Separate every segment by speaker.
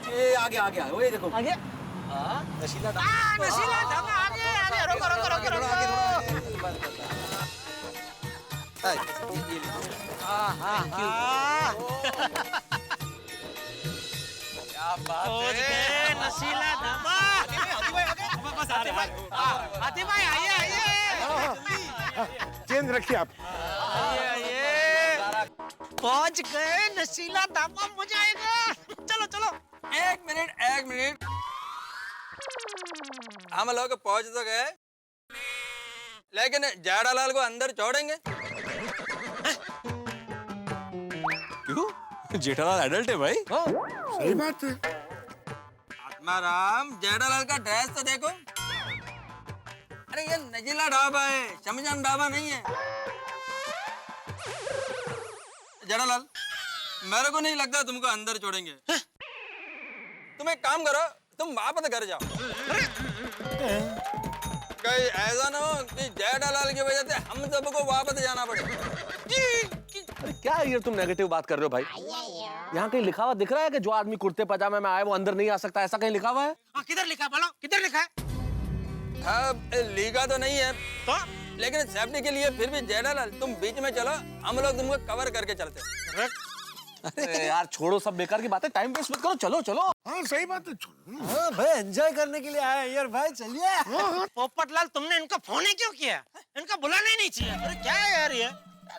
Speaker 1: ये आगे आगे वो ये देखो
Speaker 2: आगे
Speaker 1: नशीला
Speaker 2: नशीला ढाबा आगे आगे रोको रोको रोको रोको
Speaker 1: क्या बात
Speaker 2: है नशीला ढाबा हाथी भाई आइए आइए
Speaker 3: चेंज रखिए आप।
Speaker 2: पहुंच गए नशीला ढाबा मजा आएगा। चलो चलो
Speaker 4: एक मिनट हम लोग पहुंच तो गए लेकिन जेठालाल को अंदर छोड़ेंगे?
Speaker 1: क्यों? जेठालाल एडल्ट है भाई।
Speaker 3: सही बात है।
Speaker 4: आत्माराम जेठालाल का ड्रेस तो देखो। अरे ये नजीला ढाबा है, शमशान ढाबा नहीं है। जेठालाल मेरे को नहीं लगता तुमको अंदर छोड़ेंगे। तुम एक काम करो, तुम वापस घर जाओ। कहीं ऐसा ना हो कि जेठालाल की वजह से हम सबको वापस जाना पड़े।
Speaker 1: अरे क्या ये तुम नेगेटिव बात कर रहे हो भाई? यहाँ कहीं लिखा हुआ दिख रहा है कि जो आदमी कुर्ते पजामे में आए वो अंदर नहीं आ सकता? ऐसा कहीं लिखा हुआ है?
Speaker 2: किधर लिखा बोलो किधर लिखा है?
Speaker 4: हाँ लिखा तो नहीं है
Speaker 2: तो
Speaker 4: लेकिन सेफ्टी के लिए फिर भी जेठालाल तुम बीच में चलो, हम लोग तुमको कवर करके चलते।
Speaker 1: अरे यार छोड़ो सब बेकार की बातें, टाइम वेस्ट मत करो, चलो चलो।
Speaker 3: हाँ सही बात है।
Speaker 5: हाँ भाई एंजॉय करने के लिए आए यार भाई, चलिए।
Speaker 2: पोपटलाल तुमने इनको फोन ही क्यों किया? इनका बुलाना ही नहीं चाहिए। अरे क्या है यार ये?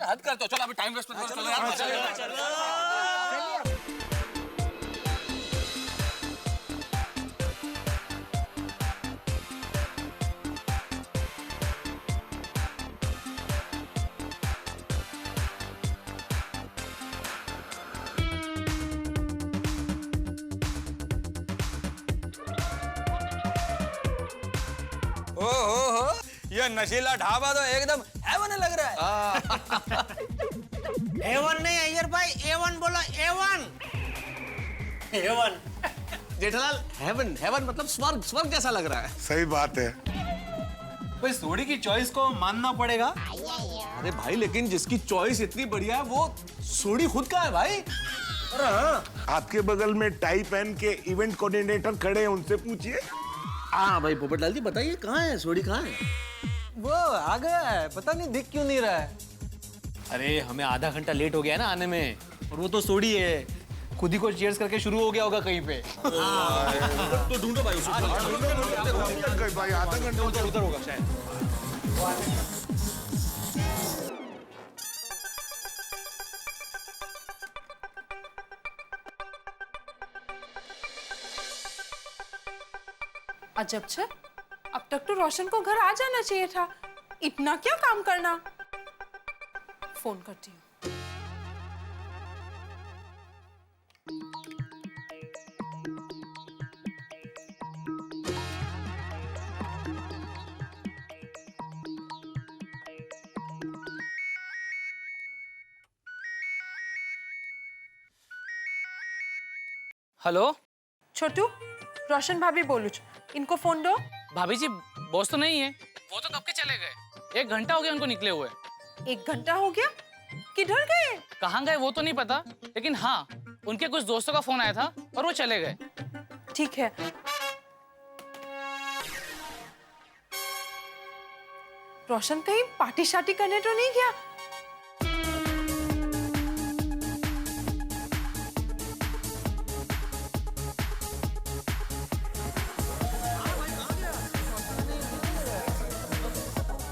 Speaker 1: हद कर दो, चलो अभी टाइम वेस्ट मत करो, चलो यार।
Speaker 4: हो ये नशीला ढाबा तो एकदम हेवन लग रहा है।
Speaker 2: A1 नहीं अय्यर भाई, A1 बोलो A1। A1
Speaker 1: Jethalal heaven heaven मतलब स्वर्ग, स्वर्ग जैसा लग रहा है।
Speaker 3: सही बात है।
Speaker 5: भाई सोडी की चॉइस को मानना पड़ेगा।
Speaker 1: अरे भाई लेकिन जिसकी चॉइस इतनी बढ़िया है वो सोडी खुद का है भाई।
Speaker 3: अरे हाँ, आपके बगल में टाई पहन के इवेंट कोऑर्डिनेटर खड़े हैं, उनसे पूछिए।
Speaker 1: हाँ भाई पोपटलाल जी बताइए कहाँ है सोडी, कहाँ है?
Speaker 5: वो आ गया है, पता नहीं दिख क्यों नहीं रहा है।
Speaker 6: अरे हमें आधा घंटा लेट हो गया है ना आने में, और वो तो सोडी है, खुद ही को चीयर्स करके शुरू हो गया होगा कहीं पे।
Speaker 1: तो ढूंढो भाई उसको।
Speaker 3: भाई आधा घंटा
Speaker 6: उधर होगा शायद।
Speaker 7: अजब छे, अब तक तो रोशन को घर आ जाना चाहिए था। इतना क्या काम करना? फोन करती हूँ।
Speaker 6: हेलो
Speaker 7: छोटू, रोशन भाभी बोलू छ, इनको फोन दो।
Speaker 6: भाभी जी, बॉस तो नहीं है, वो तो कब के चले गए। 1 घंटा हो गया उनको निकले हुए।
Speaker 7: 1 घंटा हो गया? किधर गए?
Speaker 6: कहाँ गए वो तो नहीं पता, लेकिन हाँ उनके कुछ दोस्तों का फोन आया था और वो चले गए।
Speaker 7: ठीक है। रोशन कहीं पार्टी शार्टी करने तो नहीं गया?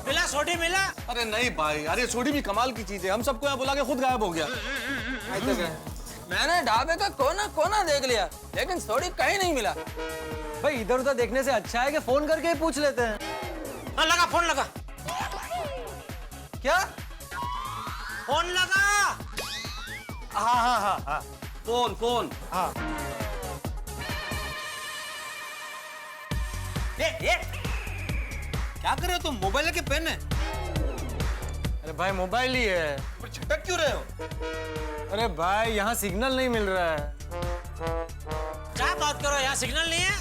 Speaker 2: मिला सोडी मिला?
Speaker 1: अरे नहीं भाई यार, ये सोडी भी कमाल की चीज है, हम सबको यहाँ बुला के खुद गायब हो गया।
Speaker 4: मैंने ढाबे का कोना कोना देख लिया लेकिन सोडी कहीं नहीं मिला।
Speaker 5: भाई इधर उधर देखने से अच्छा है कि फोन करके ही पूछ लेते हैं।
Speaker 2: हाँ लगा फोन लगा।
Speaker 5: क्या?
Speaker 2: फोन लगा।
Speaker 5: हाँ हाँ हाँ हाँ
Speaker 1: फोन फोन।
Speaker 5: हाँ।
Speaker 2: ये क्या कर रहे हो तुम? मोबाइल के पेन है?
Speaker 5: अरे भाई मोबाइल ही है।
Speaker 2: झटक क्यों रहे हो?
Speaker 5: अरे भाई यहाँ सिग्नल नहीं मिल रहा है।
Speaker 2: क्या बात करो, यहाँ सिग्नल नहीं है?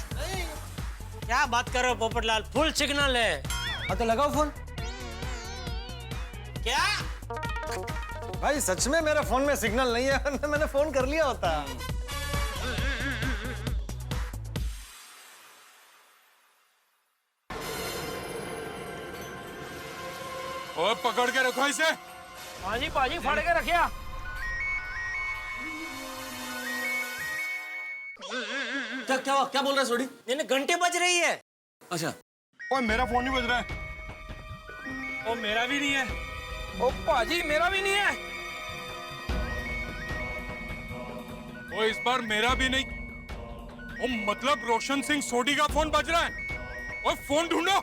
Speaker 2: क्या बात कर रहे हो पोपटलाल, फुल सिग्नल है।
Speaker 5: हाँ तो लगाओ फोन।
Speaker 2: क्या?
Speaker 5: भाई सच में मेरे फोन में सिग्नल नहीं है, वरना मैंने फोन कर लिया होता।
Speaker 8: और पकड़ के रखो इसे।
Speaker 2: पाजी पाजी फाड़ के रखिया।
Speaker 1: क्या बोल रहा है सोडी?
Speaker 2: मैंने घंटे बज रही है।
Speaker 1: अच्छा
Speaker 8: ओए मेरा फोन नहीं बज रहा है।
Speaker 2: ओ मेरा भी नहीं है। ओ पाजी मेरा भी नहीं है।
Speaker 8: ओ इस बार मेरा भी नहीं। ओ मतलब रोशन सिंह सोडी का फोन बज रहा है। ओए फोन ढूंढो।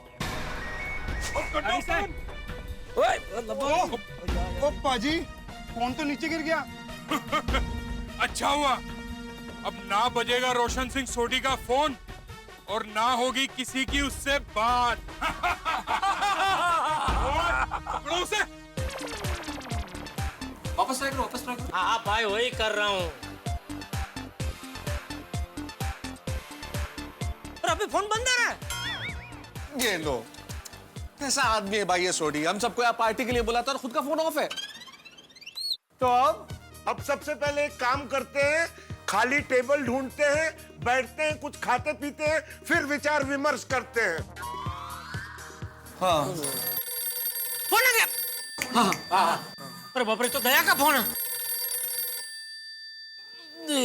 Speaker 8: ओ कटो फोन।
Speaker 3: ओ पाजी फोन तो नीचे गिर गया।
Speaker 8: अच्छा हुआ, अब ना बजेगा रोशन सिंह सोडी का फोन और ना होगी किसी की उससे बात। पकड़ो उसे।
Speaker 1: वापस ट्राई करो, वापस ट्राई करो।
Speaker 2: हाँ भाई वही कर रहा हूँ। और अभी फोन बंद आ रहा है।
Speaker 1: ये लो, कैसा आदमी है भाई ये सोडी। हम सबको यहाँ पार्टी के लिए बुलाता और खुद का फोन ऑफ है।
Speaker 3: तो अब सबसे पहले एक काम करते हैं, खाली टेबल ढूंढते हैं, बैठते हैं, कुछ खाते पीते हैं, फिर विचार विमर्श करते हैं।
Speaker 1: हाँ
Speaker 2: फोन आ गया। हाँ। अरे बाप रे, तो दया का फोन है।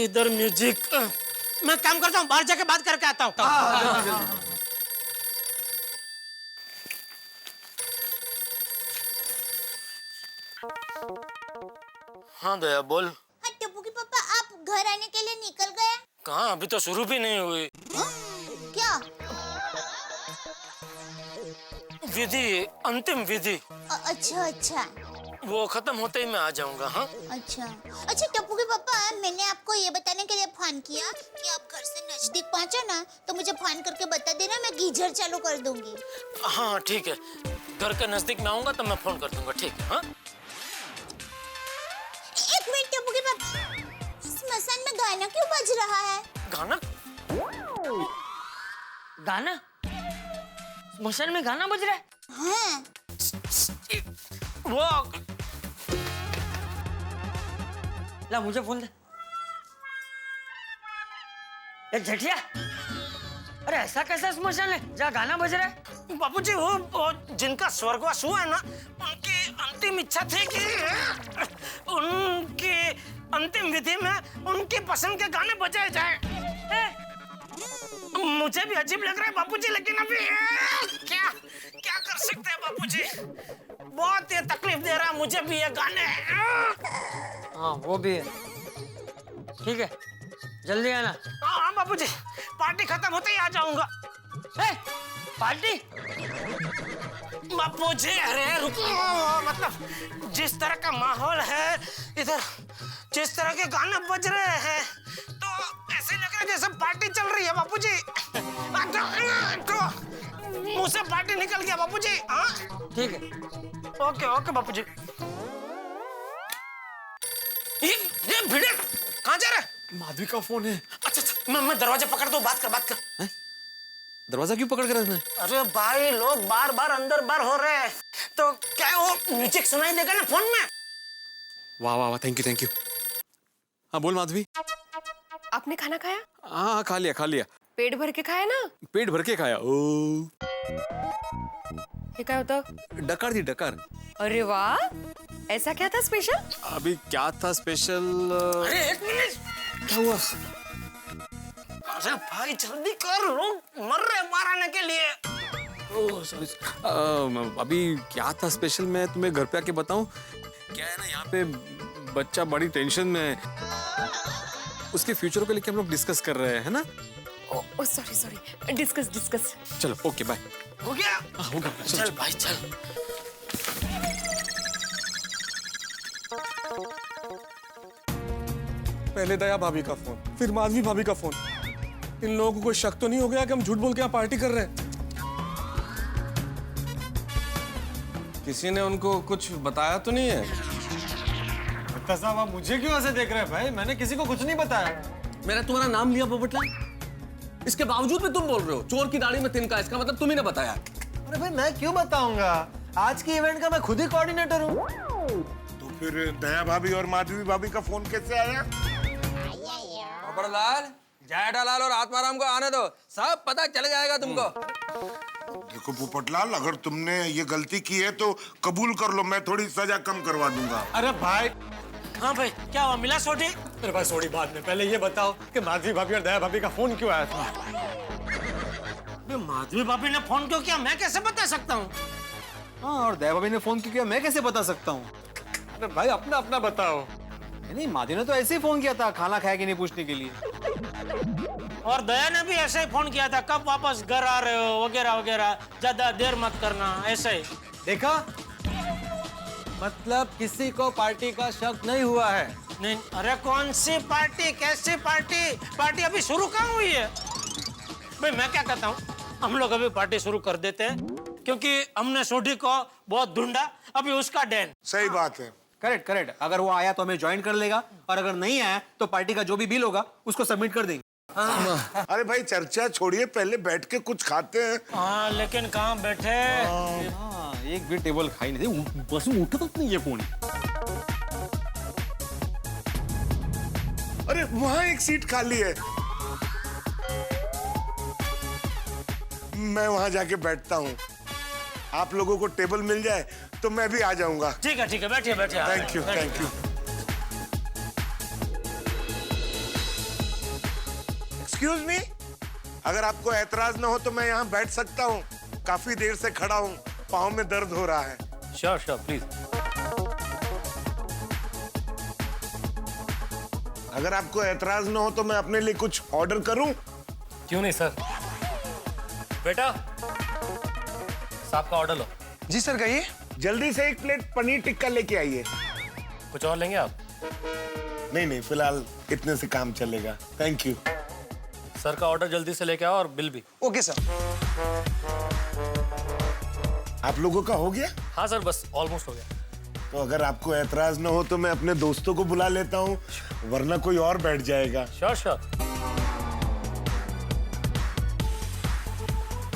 Speaker 2: इधर म्यूजिक। मैं काम करता हूँ, बाहर जाके बात करके आता हूँ। हाँ दया बोल।
Speaker 9: हाँ टप्पू के पापा, आप घर आने के लिए निकल गए?
Speaker 2: कहाँ, अभी तो शुरू भी नहीं हुई।
Speaker 9: हाँ? क्या?
Speaker 2: विधि, अंतिम विधि।
Speaker 9: अच्छा अच्छा
Speaker 2: वो खत्म होते ही मैं आ जाऊंगा। हाँ
Speaker 9: अच्छा अच्छा टप्पू के पापा, मैंने आपको ये बताने के लिए फोन किया कि आप घर से नजदीक पहुंचा ना तो मुझे फोन करके बता देना, मैं गीजर चालू कर दूंगी।
Speaker 2: हाँ ठीक है, घर के नजदीक में आऊंगा तो मैं फोन कर दूंगा। ठीक है। हाँ
Speaker 9: एक मिनट टप्पू के पापा, स्मशान में गाना क्यों बज रहा है?
Speaker 2: गाना? गाना? स्मशान में गाना बज रहा है?
Speaker 9: हाँ।
Speaker 2: वो ला मुझे फोन दे। एक झटिया, अरे ऐसा कैसा स्मशान है जहाँ गाना बज रहा है? बापूजी वो जिनका स्वर्गवास हुआ है ना, उनकी अंतिम इच्छा थी कि उनकी अंतिम विधि में उनकी पसंद के गाने बजाए जाए। मुझे भी अजीब लग रहा है बापूजी, लेकिन अभी क्या क्या कर सकते हैं बापूजी। बहुत ये तकलीफ दे रहा है मुझे भी ये गाने। हाँ वो भी है। ठीक है जल्दी आना। हाँ बापूजी, पार्टी खत्म होते ही आ जाऊंगा। पार्टी? बापूजी अरे रुको, मतलब जिस तरह का माहौल है इधर, जिस तरह के गाने बज रहे हैं, तो ऐसे लग रहा है जैसे पार्टी चल रही है बापूजी। तो मुंह से पार्टी निकल गया बापूजी। हाँ ठीक है, ओके ओके बापूजी। ये भिड़े कहाँ जा रहा है?
Speaker 1: माधवी का फोन है।
Speaker 2: अच्छा मैं दरवाजा पकड़ दो, बात कर।
Speaker 1: दरवाजा क्यों पकड़ के रखना है?
Speaker 2: अरे भाई लोग बार बार अंदर बार हो रहे हैं, तो क्या वो म्यूजिक सुनाई देगा ना फोन में?
Speaker 1: वाह वाह वाह, थैंक यू। हाँ बोल माधवी।
Speaker 7: आपने खाना खाया?
Speaker 1: हाँ खा लिया।
Speaker 7: पेट भर के खाया ना?
Speaker 1: पेट भर के खाया। ओ
Speaker 7: ये क्या होता?
Speaker 1: डकार थी, डकार।
Speaker 7: अरे वाह, ऐसा क्या था स्पेशल?
Speaker 1: अभी क्या था स्पेशल?
Speaker 2: अरे एक मिनट,
Speaker 1: क्या हुआ?
Speaker 2: अरे भाई जल्दी कर, लोग मर रहे बाहर आने के लिए।
Speaker 1: Oh sorry. अभी क्या था स्पेशल मैं तुम्हें घर पे आके बताऊं? क्या है ना, यहाँ पे बच्चा बड़ी टेंशन में है, उसके फ्यूचर को लेके हम लोग डिस्कस कर रहे हैं ना।
Speaker 7: ओ सॉरी, डिस्कस।
Speaker 1: चलो ओके बाय।
Speaker 2: हो गया?
Speaker 1: होगा।
Speaker 2: चल भाई चल।
Speaker 1: पहले दया भाभी का फोन, फिर माधवी भाभी का फोन। इन लोगों को कोई शक तो नहीं हो गया कि हम झूठ बोल के यहाँ पार्टी कर रहे हैं? किसी ने उनको कुछ बताया तो नहीं है?
Speaker 5: साहब आप मुझे क्यों ऐसे देख रहे हैं भाई? मैंने किसी को कुछ नहीं बताया।
Speaker 1: मैंने तुम्हारा नाम लिया पोपटलाल, इसके बावजूद भी तुम बोल रहे हो चोर की दाढ़ी में तिनका। इसका मतलब तुम ही ने बताया।
Speaker 5: अरे भाई मैं क्यों बताऊंगा? आज की इवेंट का मैं खुद ही कोऑर्डिनेटर हूँ।
Speaker 3: तो फिर दया भाभी और माधवी भाभी का फोन कैसे आया?
Speaker 4: पोपटलाल, जयठालाल और आत्माराम को आने दो, सब पता चल जाएगा तुमको।
Speaker 3: देखो पोपटलाल, अगर तुमने ये गलती की है तो कबूल कर लो, मैं थोड़ी सजा कम करवा दूंगा।
Speaker 5: अरे भाई,
Speaker 2: हाँ भाई, क्या हुआ, मिला सोडी?
Speaker 5: अरे भाई सोडी बाद में, पहले ये बताओ कि माधवी भाभी और दया भाभी का फोन क्यों आया था?
Speaker 2: माधवी भाभी ने फोन क्यों किया, मैं कैसे बता सकता हूँ?
Speaker 6: हाँ, और दया भाभी ने फोन क्यों किया मैं कैसे बता सकता हूँ?
Speaker 5: अरे भाई अपना अपना बताओ।
Speaker 6: नहीं, माधवी ने तो ऐसे ही फोन किया था खाना खाया कि नहीं पूछने के लिए।
Speaker 2: और दया ने भी ऐसे ही फोन किया था, कब वापस घर आ रहे हो वगैरह वगैरह, ज्यादा देर मत करना, ऐसे ही।
Speaker 5: देखा, मतलब किसी को पार्टी का शक नहीं हुआ है।
Speaker 2: नहीं, अरे कौन सी पार्टी, कैसी पार्टी? पार्टी अभी शुरू कहाँ हुई है? भाई मैं क्या कहता हूँ, हम लोग अभी पार्टी शुरू कर देते हैं, क्योंकि हमने सोडी को बहुत ढूंढा, अभी उसका डैन।
Speaker 3: सही बात है।
Speaker 6: करेक्ट करेक्ट, अगर वो आया तो हमें ज्वाइन कर लेगा, और अगर नहीं आया तो पार्टी का जो भी बिल होगा उसको सबमिट कर देंगे।
Speaker 3: अरे भाई चर्चा छोड़िए, पहले बैठ के कुछ खाते हैं।
Speaker 2: हाँ, लेकिन कहाँ बैठे?
Speaker 6: हाँ, एक भी टेबल खाई नहीं थी, बस उठा तक नहीं ये फोन।
Speaker 3: अरे वहां एक सीट खाली है, मैं वहां जाके बैठता हूँ। आप लोगों को टेबल मिल जाए तो मैं भी आ जाऊंगा।
Speaker 2: ठीक है, बैठिए बैठिए।
Speaker 3: Thank you, thank you. Excuse me, अगर आपको एतराज ना हो तो मैं यहाँ बैठ सकता हूँ? काफी देर से खड़ा हूँ, पाँव में दर्द हो रहा है।
Speaker 6: Sure sure, please.
Speaker 3: अगर आपको एतराज ना हो तो मैं अपने लिए कुछ ऑर्डर करूं?
Speaker 6: क्यों नहीं सर। बेटा, साहब का ऑर्डर लो।
Speaker 3: जी सर, कहिए। जल्दी से एक प्लेट पनीर टिक्का लेके आइए।
Speaker 6: कुछ और लेंगे आप?
Speaker 3: नहीं, फिलहाल इतने से काम चलेगा, थैंक यू।
Speaker 6: सर का ऑर्डर जल्दी से लेके आओ और बिल भी।
Speaker 3: Okay sir. आप लोगों का हो गया?
Speaker 6: हाँ सर, बस ऑलमोस्ट हो गया।
Speaker 3: तो अगर आपको एतराज ना हो तो मैं अपने दोस्तों को बुला लेता हूँ, वरना कोई और बैठ जाएगा।
Speaker 6: Sure sure.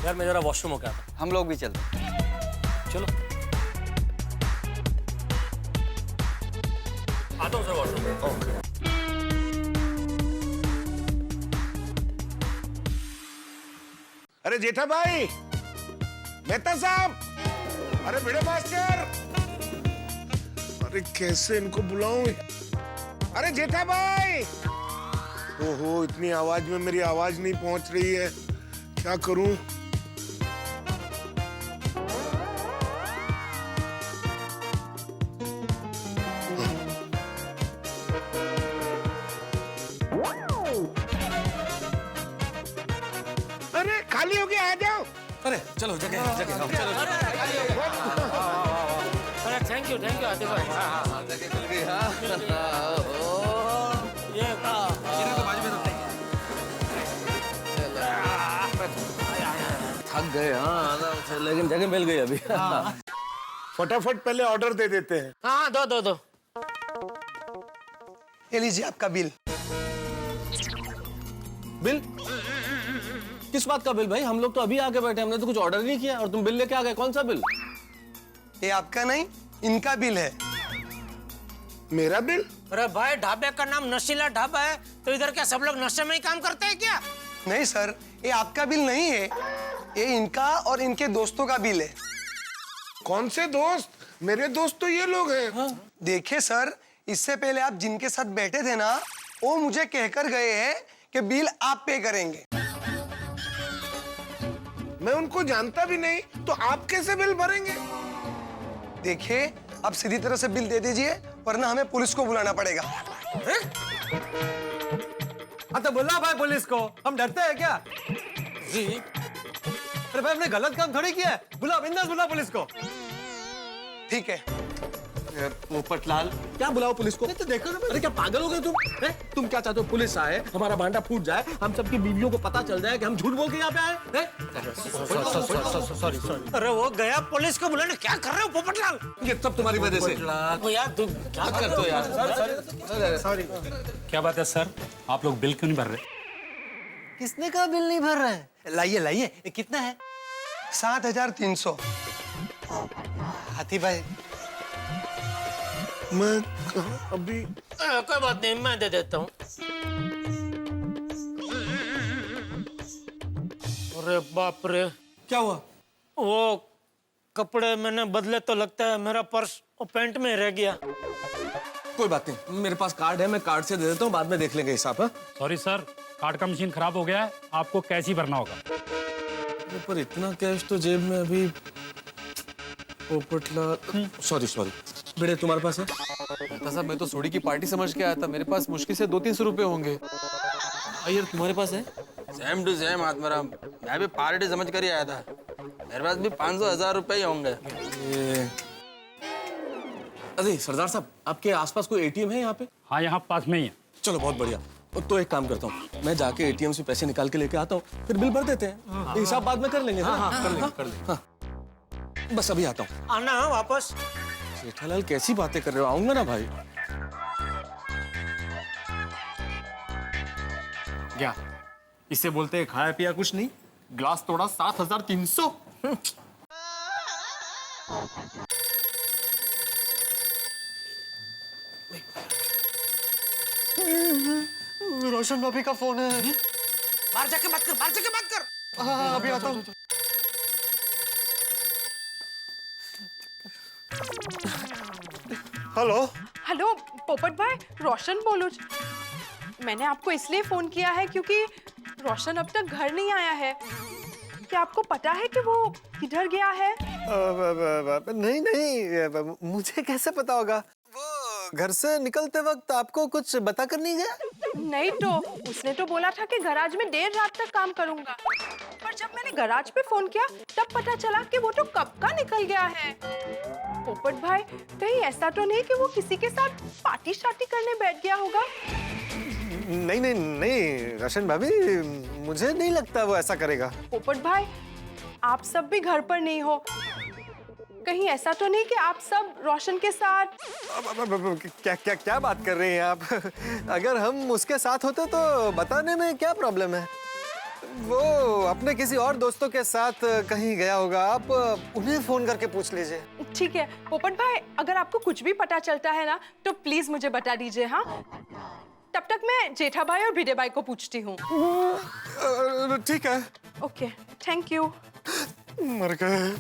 Speaker 6: यार मैं जरा वॉशरूम हो गया था।
Speaker 4: हम लोग भी चलते हैं।
Speaker 6: चलो। आता हूँ सर वॉशरूम।
Speaker 3: ओके। अरे जेठा भाई, मेहता साहब, अरे भिड़े मास्टर, अरे कैसे इनको बुलाऊं? अरे जेठा भाई, ओहो, इतनी आवाज में मेरी आवाज नहीं पहुंच रही है, क्या करूं? अरे खाली हो गया, आ जाओ।
Speaker 6: अरे चलो, जगह जगह चलो।
Speaker 2: अरे थैंक यू आदित्य भाई।
Speaker 4: जगह मिल गई। हाँ,
Speaker 2: ये
Speaker 4: थक गए। हाँ, लेकिन जगह मिल गई अभी।
Speaker 3: फटाफट पहले ऑर्डर दे देते हैं।
Speaker 2: हाँ, दो।
Speaker 10: ये लीजिए आपका बिल।
Speaker 4: बिल? किस बात का बिल भाई? हम लोग तो अभी आके बैठे, हमने तो कुछ ऑर्डर नहीं किया और तुम बिल लेके आ गए। कौन सा बिल?
Speaker 10: ये आपका नहीं, इनका बिल है।
Speaker 3: मेरा बिल?
Speaker 2: अरे भाई, ढाबे का नाम नशीला ढाबा है, तो इधर क्या सब लोग नशे में ही काम करते हैं क्या?
Speaker 10: नहीं सर, ये आपका बिल नहीं है, ये इनका और इनके दोस्तों का बिल है।
Speaker 3: कौन से दोस्त? मेरे दोस्त तो ये लोग हैं।
Speaker 10: हाँ। देखिए सर, इससे पहले आप जिनके साथ बैठे थे ना, वो मुझे कहकर गए हैं कि बिल आप पे करेंगे।
Speaker 3: मैं उनको जानता भी नहीं, तो आप कैसे बिल भरेंगे?
Speaker 10: देखिए, आप सीधी तरह से बिल दे दीजिए, वरना हमें पुलिस को बुलाना पड़ेगा।
Speaker 5: हाँ तो बुला भाई पुलिस को, हम डरते हैं क्या?
Speaker 2: जी।
Speaker 5: अरे भाई हमने गलत काम थोड़ी किया है, बुला, बिंदास बुला पुलिस को।
Speaker 10: ठीक है।
Speaker 4: पोपटलाल, क्या बुलाओ पुलिस को?
Speaker 5: तो देखो ना,
Speaker 4: अरे क्या पागल हो गए तुम? तुम क्या चाहते हो? पुलिस आए, हमारा भांडा फूट जाए, हम सबकी बीवियों को पता चल जाए कि हम झूठ बोल के यहाँ पे आए?
Speaker 5: सॉरी।
Speaker 2: अरे वो गया पुलिस को बुलाने, क्या कर रहे हो पोपटलाल?
Speaker 4: ये सब तुम्हारी वजह से।
Speaker 2: वो यार तुम क्या
Speaker 4: करते हो यार?
Speaker 10: सॉरी।
Speaker 8: क्या बात है सर, आप लोग बिल क्यों नहीं भर रहे?
Speaker 5: किसने कहा बिल नहीं भर रहा है? लाइए, ये कितना है?
Speaker 10: 7300।
Speaker 5: हाथी भाई,
Speaker 3: मैं अभी
Speaker 2: कोई बात नहीं, मैं दे देता हूँ। अरे बाप रे,
Speaker 4: क्या हुआ?
Speaker 2: वो कपड़े मैंने बदले तो लगता है मेरा पर्स वो पैंट में रह गया।
Speaker 3: कोई बात नहीं, मेरे पास कार्ड है, मैं कार्ड से दे देता हूँ, बाद में देख लेंगे हिसाब। हाँ?
Speaker 8: सॉरी सर, कार्ड का मशीन खराब हो गया है, आपको कैश ही भरना होगा।
Speaker 3: पर इतना कैश तो जेब में अभी सॉरी बेटे तुम्हारे पास है?
Speaker 1: साहब मैं तो सोडी की पार्टी समझ के आया था, मेरे पास मुश्किल से 200-300 रुपए होंगे। यार तुम्हारे पास है?
Speaker 4: सेम टू सेम हाथ मेरा, मैं भी पार्टी समझ कर ही आया था। मेरे पास भी 500-1000 रुपए ही होंगे।
Speaker 3: अरे सरदार साहब, आपके आसपास कोई एटीएम है यहाँ पे?
Speaker 8: हाँ यहाँ पास में ही है।
Speaker 3: चलो बहुत बढ़िया। तो एक काम करता हूँ, मैं जाके एटीएम से पैसे निकाल के लेके आता हूँ, फिर बिल भर देते हैं। हिसाब बाद में कर लेंगे। कर लेंगे। बस अभी आता हूँ।
Speaker 2: आना वापस।
Speaker 3: जेठालाल कैसी बातें कर रहे हो, आऊंगा ना भाई।
Speaker 6: क्या इससे बोलते हैं खाया पिया कुछ नहीं, ग्लास तोड़ा 7300।
Speaker 10: रोशन भाभी का फोन है।
Speaker 2: बाहर जाके बात कर।
Speaker 10: हाँ अभी आता हूँ। हेलो
Speaker 7: हेलो पोपट भाई, रोशन बोलो। मैंने आपको इसलिए फोन किया है क्योंकि रोशन अब तक घर नहीं आया है। क्या आपको पता है कि वो किधर गया है?
Speaker 10: नहीं, मुझे कैसे पता होगा? वो घर से निकलते वक्त आपको कुछ बता कर नहीं गया?
Speaker 7: नहीं तो उसने तो बोला था कि गराज में देर रात तक काम करूंगा, पर जब मैंने गराज पे फोन किया तब पता चला कि वो तो कब का निकल गया है। पोपट भाई, कहीं ऐसा तो नहीं कि वो किसी के साथ पार्टी शार्टी करने बैठ गया होगा?
Speaker 10: नहीं रोशन भाभी, मुझे नहीं लगता वो ऐसा करेगा।
Speaker 7: पोपट भाई, आप सब भी घर पर नहीं हो, कहीं ऐसा तो नहीं कि आप सब रोशन के साथ?
Speaker 10: क्या बात कर रहे हैं आप? अगर हम उसके साथ होते तो बताने में क्या प्रॉब्लम है? वो अपने किसी और दोस्तों के साथ कहीं गया होगा, आप उन्हें फोन करके पूछ लीजिए।
Speaker 7: ठीक है पोपट भाई, अगर आपको कुछ भी पता चलता है ना तो प्लीज मुझे बता दीजिए। हाँ, तब तक मैं जेठा भाई और भिडे भाई को पूछती हूँ।
Speaker 10: ठीक है।
Speaker 7: Okay, thank you.
Speaker 10: मर गए।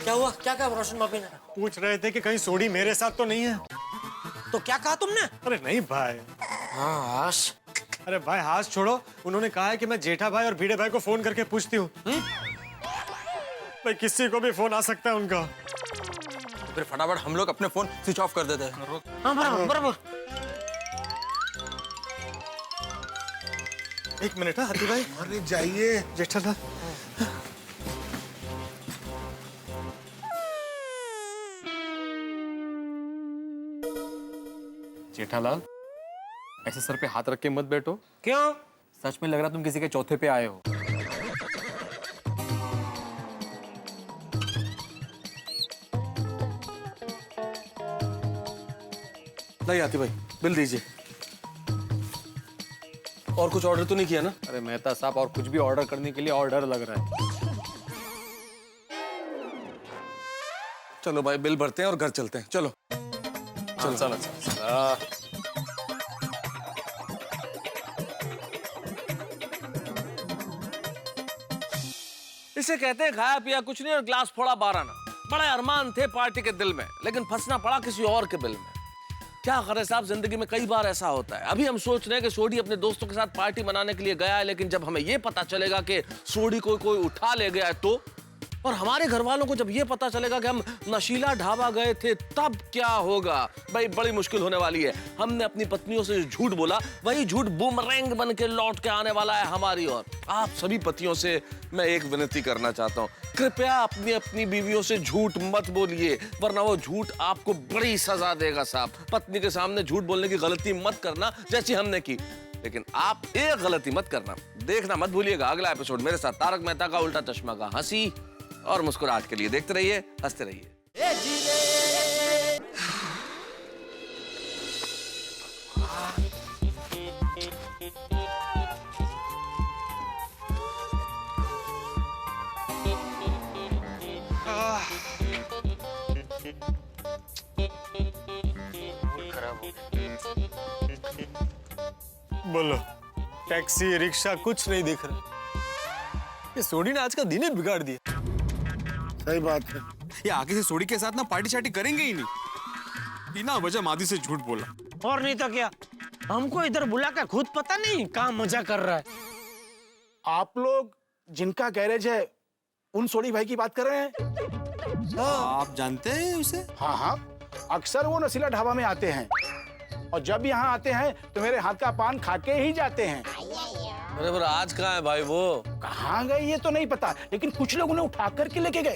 Speaker 2: क्या हुआ? क्या कहा रोशन भाभी ने?
Speaker 5: पूछ रहे थे कि कहीं सोडी मेरे साथ तो नहीं है।
Speaker 2: तो क्या कहा तुमने?
Speaker 5: अरे नहीं भाई।
Speaker 2: हाँ हाश।
Speaker 5: अरे भाई हाथ छोड़ो, उन्होंने कहा है कि मैं जेठा भाई और भिडे भाई को फोन करके पूछती हूँ। भाई किसी को भी फोन आ सकता है उनका।
Speaker 4: फिर फटाफट हम लोग अपने फोन स्विच ऑफ कर देते हैं।
Speaker 2: हाँ बराबर।
Speaker 10: एक मिनट है हाथी भाई।
Speaker 3: अरे जाइए
Speaker 10: जेठालाल।
Speaker 1: जेठालाल, ऐसे सर पे हाथ रख के मत बैठो।
Speaker 2: क्यों?
Speaker 1: सच में लग रहा तुम किसी के चौथे पे आए हो।
Speaker 3: नहीं आती भाई, बिल दीजिए। और कुछ ऑर्डर तो नहीं किया ना?
Speaker 1: अरे मेहता साहब, और कुछ भी ऑर्डर करने के लिए और डर लग रहा है।
Speaker 3: चलो भाई, बिल भरते हैं और घर चलते हैं। चलो चलो।
Speaker 11: इसे कहते हैं खाया पिया कुछ नहीं और ग्लास फोड़ा 12 ना। बड़े अरमान थे पार्टी के दिल में, लेकिन फंसना पड़ा किसी और के बिल में। क्या करे साहब, जिंदगी में कई बार ऐसा होता है। अभी हम सोच रहे हैं कि सोडी अपने दोस्तों के साथ पार्टी मनाने के लिए गया है, लेकिन जब हमें ये पता चलेगा कि सोडी को कोई उठा ले गया है तो, और हमारे घर वालों को जब ये पता चलेगा कि हम नशीला ढाबा गए थे, तब क्या होगा? भाई बड़ी मुश्किल होने वाली है। हमने अपनी पत्नियों से जो झूठ बोला, वही झूठ बूमरैंग बन के लौट के आने वाला है हमारी ओर। आप सभी पतियों से मैं एक विनती करना चाहता हूँ, कृपया अपनी अपनी बीवियों से झूठ मत बोलिए, वरना वो झूठ आपको बड़ी सजा देगा साहब। पत्नी के सामने झूठ बोलने की गलती मत करना जैसी हमने की, लेकिन आप एक गलती मत करना। देखना मत भूलिएगा अगला एपिसोड मेरे साथ तारक मेहता का उल्टा चश्मा का हंसी और मुस्कुराहट के लिए देखते रहिए, हंसते रहिए।
Speaker 5: बोलो। टैक्सी रिक्शा कुछ नहीं दिख रहा। ये सोडी ने आज का दिन ही बिगाड़ दिया।
Speaker 3: सही बात है।
Speaker 1: ये आगे से सोडी के साथ ना पार्टी शार्टी करेंगे ही नहीं। बिना वजह मादी से झूठ बोला।
Speaker 2: और नहीं तो क्या, हमको इधर बुला कर खुद पता नहीं कहाँ मजा कर रहा है।
Speaker 12: आप लोग जिनका गैरेज है उन सोडी भाई की बात कर रहे हैं?
Speaker 1: आप जानते हैं उसे?
Speaker 12: हाँ हाँ, अक्सर वो नशीला ढाबा में आते हैं और जब यहाँ आते हैं तो मेरे हाथ का पान खा के ही जाते हैं।
Speaker 11: अरे पर आज कहाँ है भाई वो?
Speaker 12: कहाँ गए ये तो नहीं पता, लेकिन कुछ लोग उन्हें उठा करके लेके गए।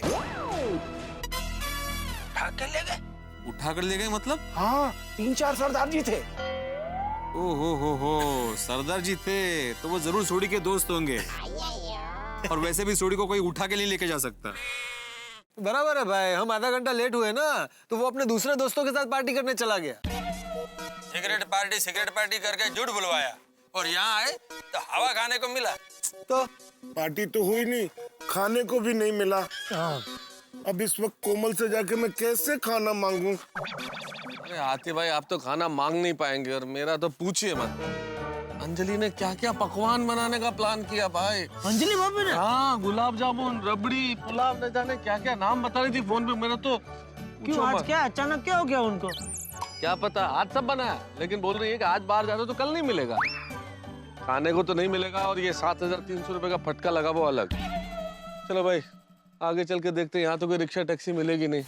Speaker 2: उठा के ले गए?
Speaker 1: उठा कर ले गए मतलब?
Speaker 12: हाँ, 3-4 सरदार जी थे।
Speaker 1: हो सरदार जी थे तो वो जरूर सोडी के दोस्त होंगे। और वैसे भी सोडी को कोई उठा के नहीं लेके जा सकता।
Speaker 10: बराबर है भाई, हम आधा घंटा लेट हुए ना तो वो अपने दूसरे दोस्तों के साथ पार्टी करने चला गया।
Speaker 4: सिगरेट पार्टी करके झूठ बुलवाया और यहाँ आए तो हवा खाने को मिला।
Speaker 3: तो पार्टी तो हुई नहीं, खाने को भी नहीं मिला। अब इस वक्त कोमल से जाके मैं कैसे खाना मांगूं?
Speaker 11: अरे हाथी भाई, आप तो खाना मांग नहीं पाएंगे और मेरा तो पूछिए मत। अंजलि ने क्या क्या पकवान बनाने का प्लान किया भाई।
Speaker 2: अंजलि भाभी ने?
Speaker 11: हाँ, गुलाब जामुन, रबड़ी, पुलाव, न जाने क्या क्या नाम बता रही थी फोन पे। मेरा तो
Speaker 2: क्यों आज क्या अचानक क्या हो गया उनको?
Speaker 11: क्या पता, आज सब बना है, लेकिन बोल रही है कि आज बाहर जा रहे हो तो कल नहीं मिलेगा। खाने को तो नहीं मिलेगा और ये 7,300 रुपए का फटका लगा वो अलग। चलो भाई आगे चल के देखते हैं, यहाँ तो कोई रिक्शा टैक्सी मिलेगी नहीं।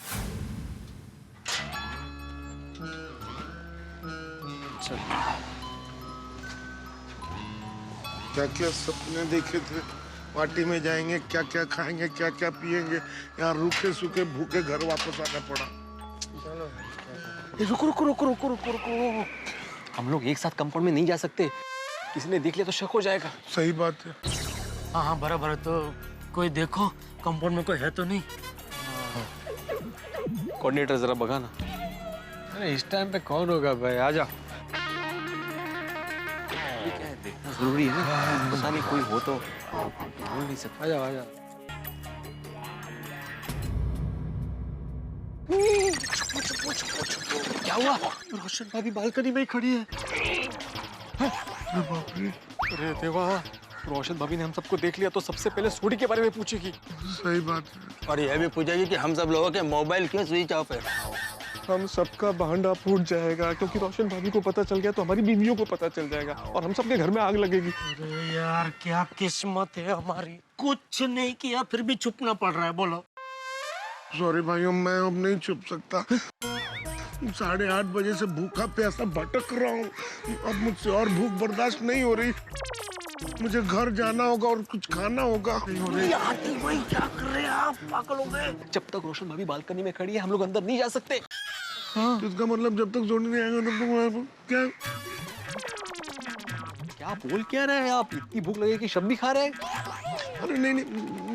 Speaker 3: क्या क्या सपने देखे थे, पार्टी में जाएंगे, क्या क्या खाएंगे, क्या क्या पिएंगे, यहाँ रूखे सूखे भूखे घर वापस आना पड़ा।
Speaker 6: रुको। हम लोग एक साथ कंपाउंड में नहीं जा सकते, किसी ने देख लिया तो शक हो जाएगा।
Speaker 3: सही बात है।
Speaker 2: हाँ बराबर है। तो कोई देखो कंपाउंड में कोई है तो नहीं।
Speaker 6: कोऑर्डिनेटर जरा बगा ना।
Speaker 5: अरे इस टाइम पे कौन होगा भाई, आ जाओ।
Speaker 6: जरूरी है ना, पता नहीं कोई हो तो बोल नहीं सकता।
Speaker 5: आ जाओ।
Speaker 6: क्या हुआ?
Speaker 5: रोशन भाभी बालकनी में ही खड़ी है। अरे देवा, रोशन भाभी ने हम सबको देख लिया तो सबसे पहले सोडी के बारे में पूछेगी।
Speaker 3: सही बात है।
Speaker 4: और यह भी पूछेगी कि हम सब लोगों के मोबाइल क्यों स्विच ऑफ है।
Speaker 3: हम सबका भांडा फूट जाएगा क्योंकि रोशन भाभी को पता चल गया तो हमारी बीवियों को पता चल जाएगा और हम सबके घर में आग लगेगी।
Speaker 2: अरे यार क्या किस्मत है हमारी, कुछ नहीं किया फिर भी छुपना पड़ रहा है। बोलो।
Speaker 3: सॉरी भाइयों, मैं अब नहीं छुप सकता। 8:30 बजे से भूखा प्यासा भटक रहा हूँ, अब मुझसे और भूख बर्दाश्त नहीं हो रही। मुझे घर जाना होगा और कुछ खाना होगा।
Speaker 2: भाई क्या कर रहे हैं आप, पागल हो गए?
Speaker 6: जब तक रोशन भाभी बालकनी में खड़ी है हम लोग अंदर नहीं जा सकते।
Speaker 3: हाँ। तो इसका मतलब जब तक सोडी नहीं आएगा तब तक
Speaker 6: क्या बोल क्या रहे हैं आप? इतनी भूख लगे कि शब्द भी खा रहे हैं?
Speaker 3: अरे नहीं,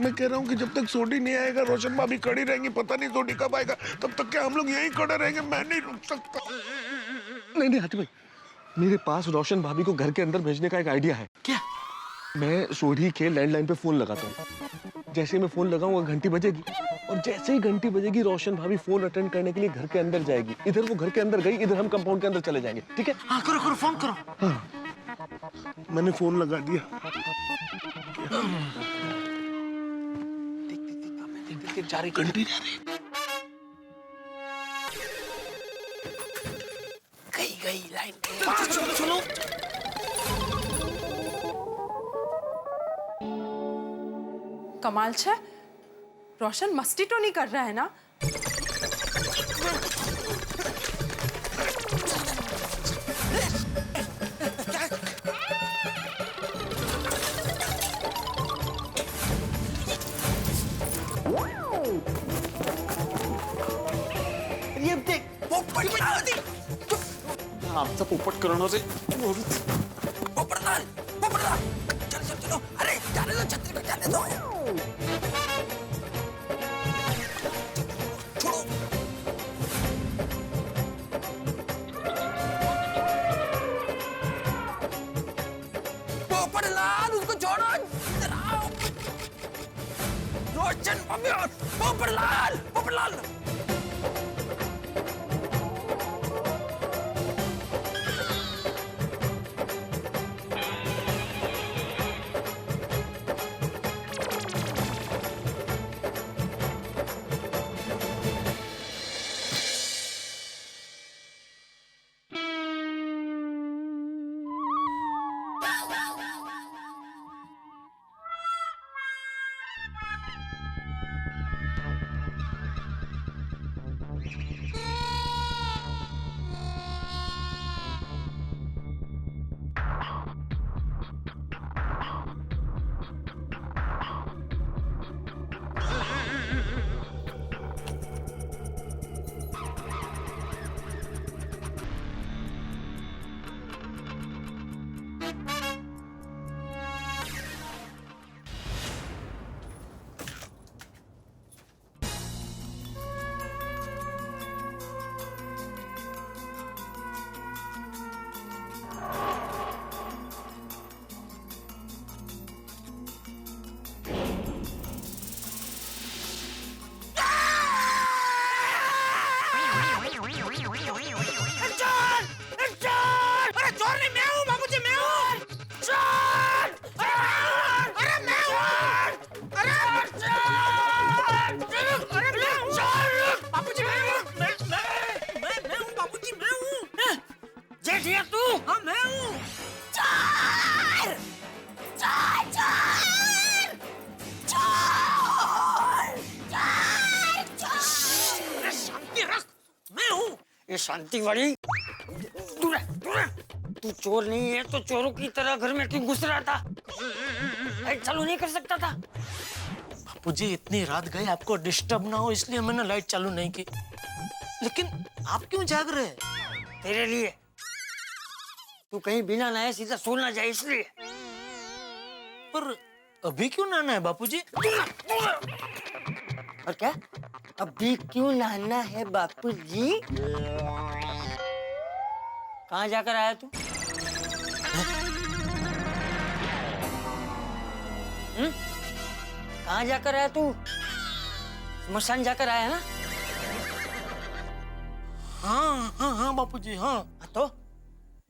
Speaker 3: मैं कह रहा हूँ कि जब तक सोडी नहीं आएगा रोशन भाभी खड़ी रहेंगी, पता नहीं सोडी कब आएगा, तब तक क्या हम लोग यहीं खड़े रहेंगे? मैं नहीं रुक सकता।
Speaker 6: नहीं हाथी भाई, मेरे पास रोशन भाभी को घर के अंदर भेजने का एक आइडिया है।
Speaker 2: क्या?
Speaker 6: मैं सोडी के लैंडलाइन पे फोन लगाता हूँ। जैसे मैं फोन लगाऊंगा घंटी बजेगी और जैसे ही घंटी बजेगी रोशन भाभी फोन अटेंड करने के लिए घर के अंदर जाएगी। इधर वो घर के अंदर गई, इधर हम कंपाउंड के अंदर चले जाएंगे। ठीक है?
Speaker 2: हाँ करो फोन करो।
Speaker 3: हाँ, मैंने फोन लगा दिया।
Speaker 6: देख जा रही घंटी जा रही।
Speaker 2: गई लाइन। सुनो
Speaker 7: कमाल छे, रोशन मस्ती तो नहीं कर रहा है ना?
Speaker 2: ये देख
Speaker 6: आमचा पोपट करणं से
Speaker 2: पोपटलाल चलो अरे जाने दो, छतरी को जाने दो। छोड़ो। पोपटलाल उसको छोड़ो, इधर आओ। रोशन भाभी और पोपटलाल। सेठिया तू? हाँ मैं हूँ। चोर! चोर! चोर! चोर! चोर! चोर! अरे शांति रख, मैं हूँ। ये शांति वाली दूर है, दूर है। तू चोर नहीं है तो चोरों की तरह घर में क्यों घुस रहा था? लाइट चालू नहीं कर सकता था?
Speaker 13: बापूजी इतनी रात गए आपको डिस्टर्ब ना हो इसलिए मैंने लाइट चालू नहीं की। लेकिन आप क्यों जाग रहे हैं?
Speaker 2: तेरे लिए। तू कहीं बिना नहाए सीधा सो ना जाए इसलिए।
Speaker 13: पर अभी क्यों नहाना है बापूजी?
Speaker 2: और क्या? अभी क्यों नहाना है बापूजी? कहाँ जाकर आया तू? कहाँ जाकर आया तू? स्मशान जाकर आया ना?
Speaker 13: हाँ हाँ हाँ बापूजी हाँ।
Speaker 2: तो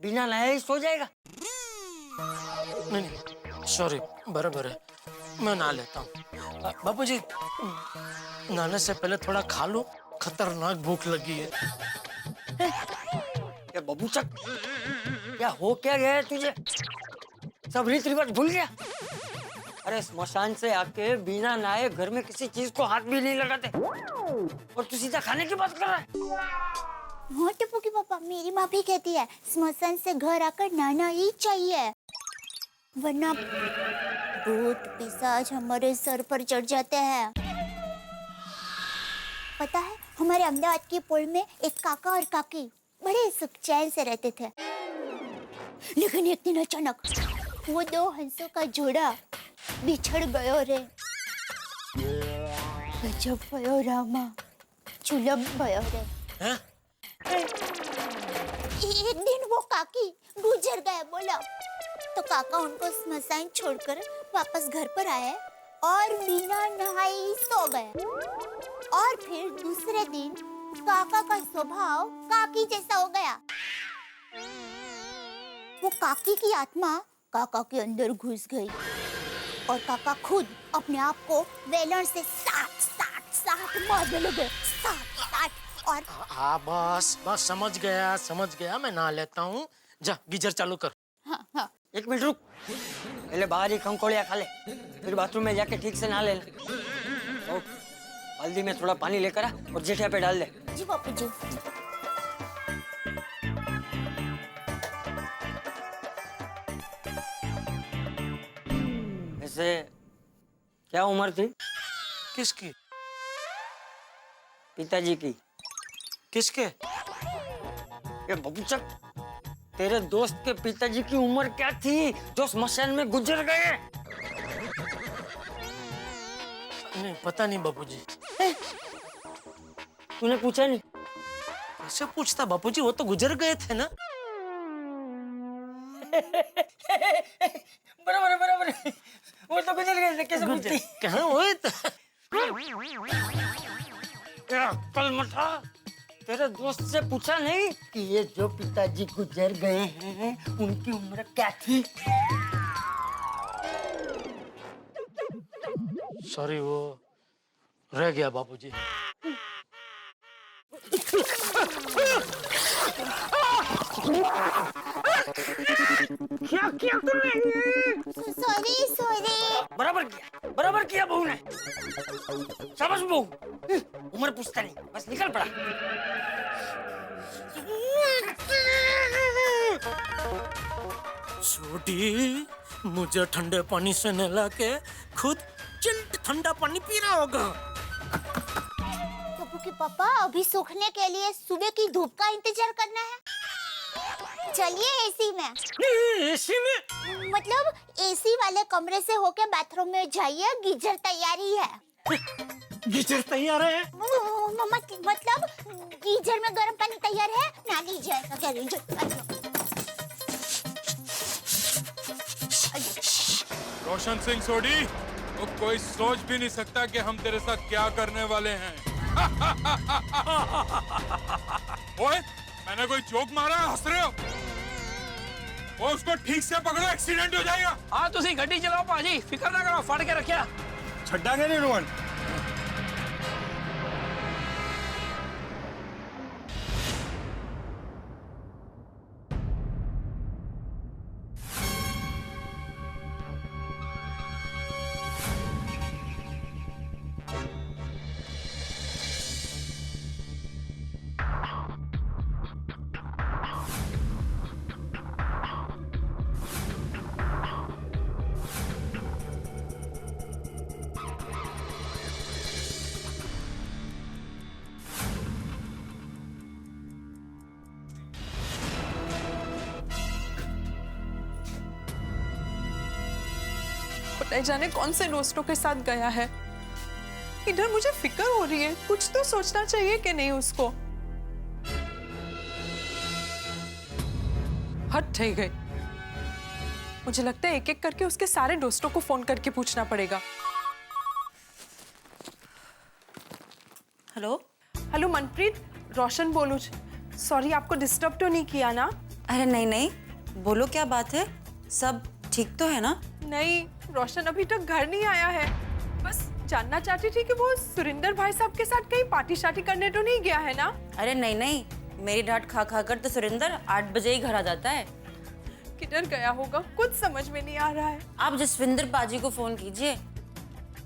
Speaker 2: बिना नहाए ही सो जाएगा?
Speaker 13: नहीं नहीं सॉरी बराबर है मैं नहा लेता हूँ। बापूजी नहाने से पहले थोड़ा खा लो, खतरनाक भूख लगी है।
Speaker 2: ये बबूचक क्या हो क्या गया है तुझे? सब रीत रिवाज भूल गया? अरे स्मशान से आके बिना नहाए घर में किसी चीज को हाथ भी नहीं लगाते और तू सीधा खाने की बात कर रहा है।
Speaker 9: हाँ टप्पू के पापा, मेरी माँ भी कहती है स्मशान से घर आकर नहाना ही चाहिए, वरना भूत पिशाच हमारे सर पर चढ़ जाते हैं। पता है हमारे अहमदाबाद की पुल में एक काका और काकी बड़े सुख चैन से रहते थे, लेकिन एक दिन अचानक वो दो हंसों का जोड़ा बिछड़ गयो रे। गजब भयो रामा, चुलम भयो रे। एक दिन वो काकी गुजर गए बोला, तो काका उनको स्मशान छोड़कर वापस घर पर आए और बिना नहाए ही सो गए। और फिर दूसरे दिन काका का स्वभाव काकी जैसा हो गया। वो काकी की आत्मा काका के अंदर घुस गई और काका खुद अपने आप को वेलण से साट मारने लगे। साट और
Speaker 13: हाँ बस समझ गया मैं नहा लेता हूँ। जा गीजर चालू कर।
Speaker 9: हाँ।
Speaker 2: एक मिनट रुक, पहले बाहर ही खंकोड़िया खा ले, फिर बाथरूम में जाके ठीक से नहा ले। हल्दी में थोड़ा पानी लेकर आ और जेठिया पे डाल दे।
Speaker 9: जी बापू जी।
Speaker 2: वैसे क्या उम्र थी?
Speaker 13: किसकी?
Speaker 2: पिताजी की।
Speaker 13: किसके?
Speaker 2: ये बबूचक, तेरे दोस्त के पिताजी की उम्र क्या थी जो स्मशान में गुजर गए?
Speaker 13: नहीं पता नहीं बापूजी।
Speaker 2: तूने पूछा नहीं?
Speaker 13: कैसे पूछता बापूजी, वो तो गुजर गए थे ना।
Speaker 2: बराबर वो तो गुजर गए थे, कैसे पूछती?
Speaker 13: कहाँ हुए तो?
Speaker 2: कल मठा, तेरे दोस्त से पूछा नहीं कि ये जो पिताजी गुजर गए हैं उनकी उम्र क्या थी?
Speaker 13: सॉरी वो रह गया बापूजी।
Speaker 2: क्या किया तूने?
Speaker 9: सॉरी।
Speaker 2: बराबर किया बहू ने। शाबाश बहू। उम्र पूछता नहीं, बस निकल पड़ा।
Speaker 13: छोटी मुझे ठंडे पानी से नहला के खुद चिल्ड ठंडा पानी पी रहा होगा।
Speaker 9: टप्पू के पापा, अभी सूखने के लिए सुबह की धूप का इंतजार करना है। चलिए एसी में।
Speaker 13: एसी में?
Speaker 9: मतलब एसी वाले कमरे से होके बाथरूम में जाइए, गीजर तैयारी है।
Speaker 13: गीजर तैयार है?
Speaker 9: मतलब गीजर में गर्म पानी तैयार है ना? लीजिए क्या लीजिए।
Speaker 8: रोशन सिंह सोडी, तो कोई सोच भी नहीं सकता कि हम तेरे साथ क्या करने वाले हैं। ओए, मैंने कोई जोक मारा, हंस रहे हो? वो उसको ठीक से पकड़ो, एक्सीडेंट हो जाएगा।
Speaker 11: हाँ तुसी गड्डी चलाओ पाजी, फिक्र ना करो, फड़ के रखिया।
Speaker 12: छड्डा के नहीं रोहन।
Speaker 7: पता जाने कौन से दोस्तों के साथ गया है। इधर मुझे फिक्र हो रही है, कुछ तो सोचना चाहिए कि नहीं उसको। हद થઈ गई। मुझे लगता है एक एक करके उसके सारे दोस्तों को फोन करके पूछना पड़ेगा।
Speaker 14: हेलो
Speaker 7: हेलो मनप्रीत, रोशन बोलूं। सॉरी, आपको डिस्टर्ब तो नहीं किया ना?
Speaker 14: अरे नहीं नहीं, बोलो क्या बात है, सब ठीक तो है ना?
Speaker 7: नहीं, रोशन अभी तक घर नहीं आया है। बस जानना चाहती थी कि वो सुरिंदर भाई साहब के साथ कहीं पार्टी शार्टी करने तो नहीं गया है ना?
Speaker 14: अरे नहीं नहीं, मेरी डांट खा खा कर तो सुरिंदर 8 बजे ही घर आ जाता है।
Speaker 7: किधर गया होगा, कुछ समझ में नहीं आ रहा है।
Speaker 14: आप जसविंदर बाजी को फोन कीजिए,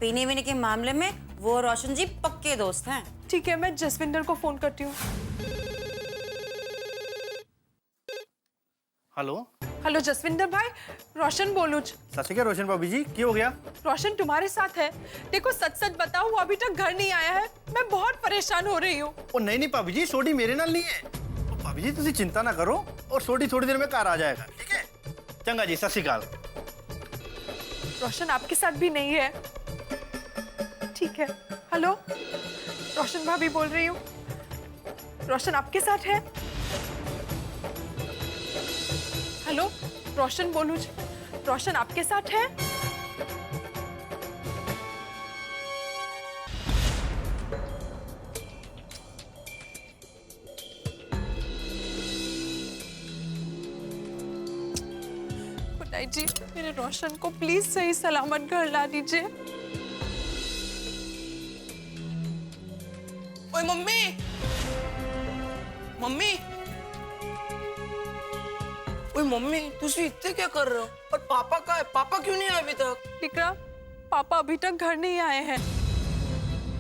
Speaker 14: पीने वीने के मामले में वो और रोशन जी पक्के दोस्त हैं।
Speaker 7: ठीक है, मैं जसविंदर को फोन करती हूँ।
Speaker 12: हेलो
Speaker 7: हेलो जसविंदर भाई, रोशन बोलूं।
Speaker 12: सत श्री अकाल रोशन भाभी जी, क्या हो गया?
Speaker 7: रोशन तुम्हारे साथ है। देखो सच सच बताओ, वो अभी तक घर नहीं आया है। मैं बहुत परेशान हो रही हूँ।
Speaker 12: ओ नहीं नहीं भाभी जी, सोडी मेरे नाल नहीं है। भाभी जी तुसी चिंता ना करो, और सोडी थोड़ी देर में घर आ जाएगा, ठीक है? चंगा जी, सत श्री अकाल।
Speaker 7: रोशन आपके साथ भी नहीं है? ठीक है। हेलो, रोशन भाभी बोल रही हूँ। रोशन आपके साथ है? हेलो, रोशन बोलूं। रोशन आपके साथ है? खुदाई जी, मेरे रोशन को प्लीज सही सलामत घर ला दीजिए।
Speaker 2: ओए मम्मी, मम्मी, ओए मम्मी, तुसी इतने क्या कर रहे हो? और पापा कहाँ है? पापा क्यों नहीं आए अभी तक?
Speaker 7: विक्रम, पापा अभी तक घर नहीं आए हैं।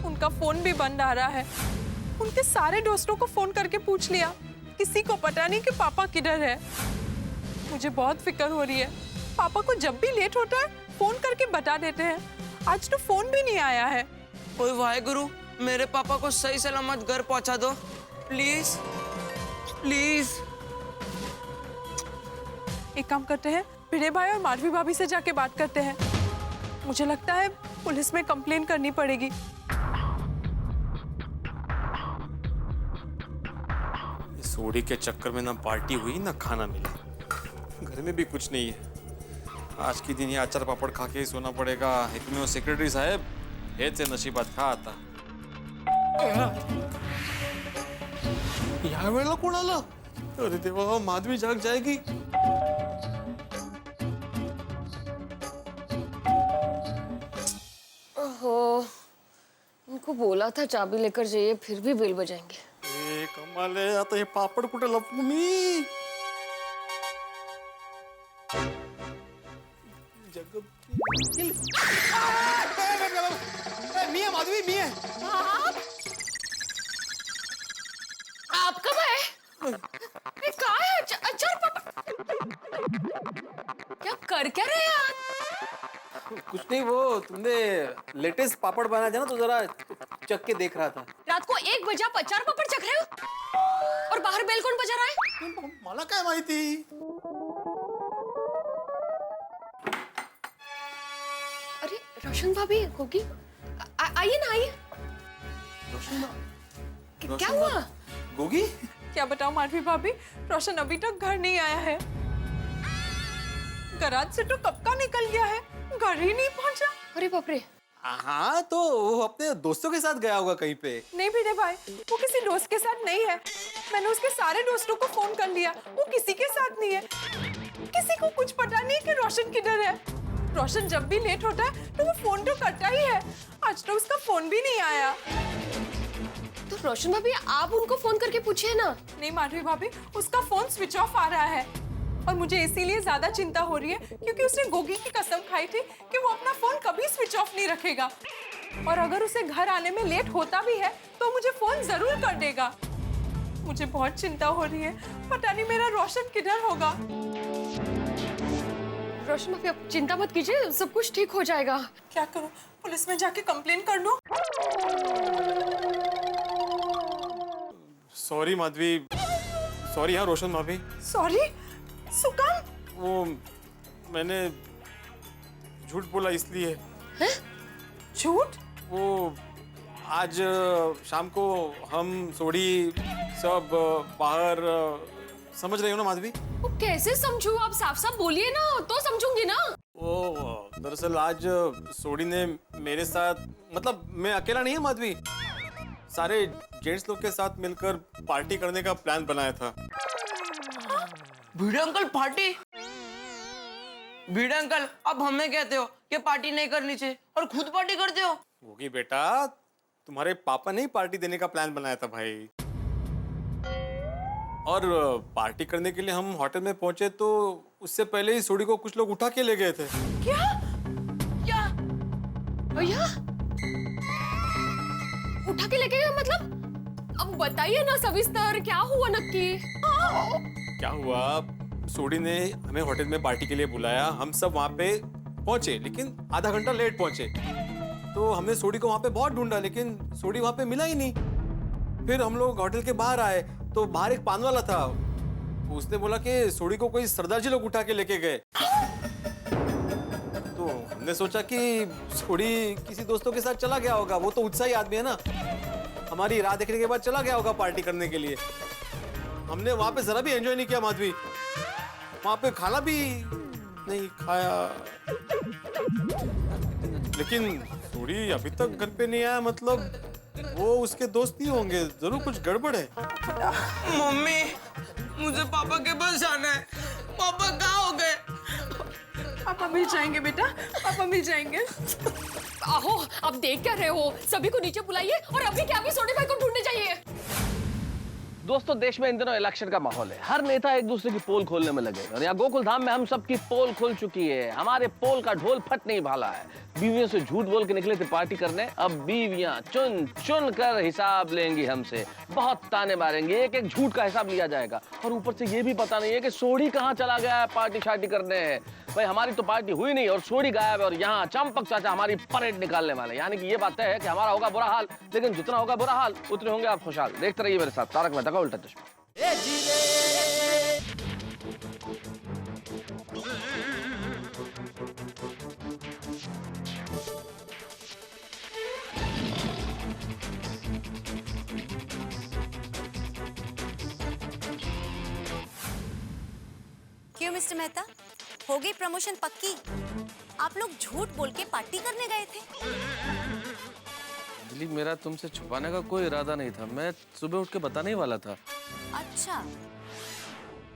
Speaker 7: उनका फोन भी बंद आ रहा है। उनके सारे दोस्तों को फोन करके पूछ लिया, किसी को पता नहीं कि पापा किधर है। मुझे बहुत फिक्र हो रही है। पापा को जब भी लेट होता है फोन करके बता देते हैं। आज तो फोन भी नहीं आया है।
Speaker 2: ओए वाहेगुरु, मेरे पापा को सही सलामत घर पहुंचा दो, प्लीज प्लीज।
Speaker 7: एक काम करते हैं, भिड़े भाई और माधवी भाभी से जाके बात करते हैं। मुझे लगता है पुलिस में कंप्लेन करनी पड़ेगी।
Speaker 1: सोडी के चक्कर में ना पार्टी हुई ना खाना मिला, घर में भी कुछ नहीं है। आज की दिन ये अचार पापड़ खा के ही सोना पड़ेगा। एक में वो सेक्रेटरी साहब हेत से नशीबात खा आता। या वेळेला कोण आलं? अरे देवा, माधवी जाग जाएगी।
Speaker 15: ओहो, इनको बोला था चाबी लेकर जाइए, फिर भी बेल बजाएंगे।
Speaker 1: ए कमाल आहे, आता हे पापड कुठे लपवू मी?
Speaker 12: मी है माधवी, मी है।
Speaker 15: आप कब आए? कहाँ है अचार पापा? क्या कर क्या रहे हैं आप?
Speaker 11: कुछ नहीं, वो तुमने लेटेस्ट पापड़ बनाया था ना, तो जरा चख के देख रहा था।
Speaker 15: रात को 1 बजे आप अचार पापड़ चख रहे हो और बाहर बेल कौन बजा रहा है?
Speaker 12: मला काय माहिती?
Speaker 15: अरे रोशन भाभी, गोगी, आइए ना, आइए। क्या हुआ?
Speaker 1: गोगी,
Speaker 7: क्या बताओ माधवी भाभी, रोशन अभी तक घर नहीं आया है। गराज से तो कब का निकल गया है, घर ही नहीं पहुंचा।
Speaker 15: अरे बाप रे।
Speaker 11: हाँ, तो वो अपने दोस्तों के साथ गया होगा कहीं पे।
Speaker 7: नहीं भिड़े भाई, वो किसी दोस्त के साथ नहीं है। मैंने उसके सारे दोस्तों को फोन कर लिया, वो किसी के साथ नहीं है। किसी को कुछ पता नहीं कि रोशन किधर है। रोशन जब भी लेट होता है तो वो फोन तो करता ही है। आज तो उसका फोन भी नहीं आया।
Speaker 15: तो रोशन भाभी, आप उनको फोन करके पूछिए ना।
Speaker 7: नहीं माधवी भाभी, उसका फोन स्विच ऑफ आ रहा है और मुझे इसीलिए ज्यादा चिंता हो रही है क्योंकि उसने गोगी की कसम खाई थी कि वो अपना फोन कभी स्विच ऑफ नहीं रखेगा और अगर उसे घर आने में लेट होता भी है तो मुझे फोन जरूर कर देगा। मुझे बहुत चिंता हो रही है, पता नहीं मेरा रोशन किधर होगा।
Speaker 15: रोशन भाभी, आप चिंता मत कीजिए, सब कुछ ठीक हो जाएगा।
Speaker 7: क्या करूं, पुलिस में जाके कंप्लेन कर दूं?
Speaker 1: Sorry Madhavi, sorry. हाँ रोशन भाभी,
Speaker 7: सॉरी। सुकाम?
Speaker 1: वो मैंने झूठ बोला इसलिए।
Speaker 7: झूठ?
Speaker 1: वो आज शाम को हम सोडी सब बाहर, समझ रही हो ना माधवी?
Speaker 15: वो कैसे समझूं? आप साफ साफ बोलिए ना तो समझूंगी ना।
Speaker 1: वो दरअसल आज सोडी ने मेरे साथ, मतलब मैं अकेला नहीं है माधवी, सारे जेंट्स लोग के साथ मिलकर पार्टी करने का प्लान बनाया था।
Speaker 16: भिड़े अंकल पार्टी? भिड़े अंकल अब हमें कहते हो कि पार्टी नहीं करनी चाहिए और खुद पार्टी करते हो?
Speaker 1: होगी बेटा, तुम्हारे पापा ने ही पार्टी देने का प्लान बनाया था भाई। और पार्टी करने के लिए हम होटल में पहुंचे तो उससे पहले ही सोडी को कुछ लोग उठा के ले गए थे।
Speaker 15: क्या? क्या? भैया उठा के लेके गए मतलब? अब बताइए ना सविस्तर, क्या हुआ नक्की?
Speaker 1: क्या हुआ, सोडी ने हमें होटल में पार्टी के लिए बुलाया, हम सब वहाँ पे पहुंचे लेकिन आधा घंटा लेट पहुंचे। तो हमने सोडी को वहाँ पे बहुत ढूंढा लेकिन सोडी वहाँ पे मिला ही नहीं। फिर हम लोग होटल के बाहर आए तो बाहर एक पान वाला था, उसने बोला कि सोडी को कोई सरदार जी लोग उठा के लेके गए। तो हमने सोचा कि सोडी किसी दोस्तों के साथ चला गया होगा, वो तो उत्साही आदमी है ना, हमारी राह देखने के बाद चला गया होगा पार्टी करने के लिए। हमने वहाँ पे जरा भी एंजॉय नहीं किया माधवी, वहाँ पे खाना भी नहीं खाया। लेकिन सोडी अभी तक घर पे नहीं आया, मतलब वो उसके दोस्त नहीं होंगे, जरूर कुछ गड़बड़ है।
Speaker 16: मम्मी मुझे पापा के पास जाना है, पापा कहाँ हो गए?
Speaker 7: पापा मिल जाएंगे बेटा, पापा मिल जाएंगे।
Speaker 15: आहो, आप देख क्या रहे हो? सभी को नीचे बुलाइए और अभी क्या, अभी सोडी भाई को ढूंढने जाइए।
Speaker 11: दोस्तों, देश में इन दिनों इलेक्शन का माहौल है, हर नेता एक दूसरे की पोल खोलने में लगे और यहाँ गोकुल धाम में हम सबकी पोल खुल चुकी है। हमारे पोल का ढोल फट नहीं भाला है। बीवियों से झूठ बोल के निकले थे पार्टी करने, अब बीवियां चुन चुन कर हिसाब लेंगी हमसे, बहुत ताने मारेंगे, एक एक झूठ का हिसाब लिया जाएगा। और ऊपर से ये भी पता नहीं है कि सोडी कहाँ चला गया है पार्टी शार्टी करने। भाई हमारी तो पार्टी हुई नहीं और सोडी गायब है और यहाँ चंपक चाचा हमारी परेड निकालने वाले। यानी कि ये बात है कि हमारा होगा बुरा हाल, लेकिन जितना होगा बुरा हाल उतने होंगे आप खुशहाल। देखते रहिए मेरे साथ तारक मेहता का उल्टा चश्मा।
Speaker 14: क्यों मिस्टर मेहता, हो गई प्रमोशन पक्की? आप लोग झूठ बोल के पार्टी करने गए थे।
Speaker 11: अंजलि, मेरा तुमसे छुपाने का कोई इरादा नहीं था, मैं सुबह उठ के बताने ही वाला था।
Speaker 14: अच्छा।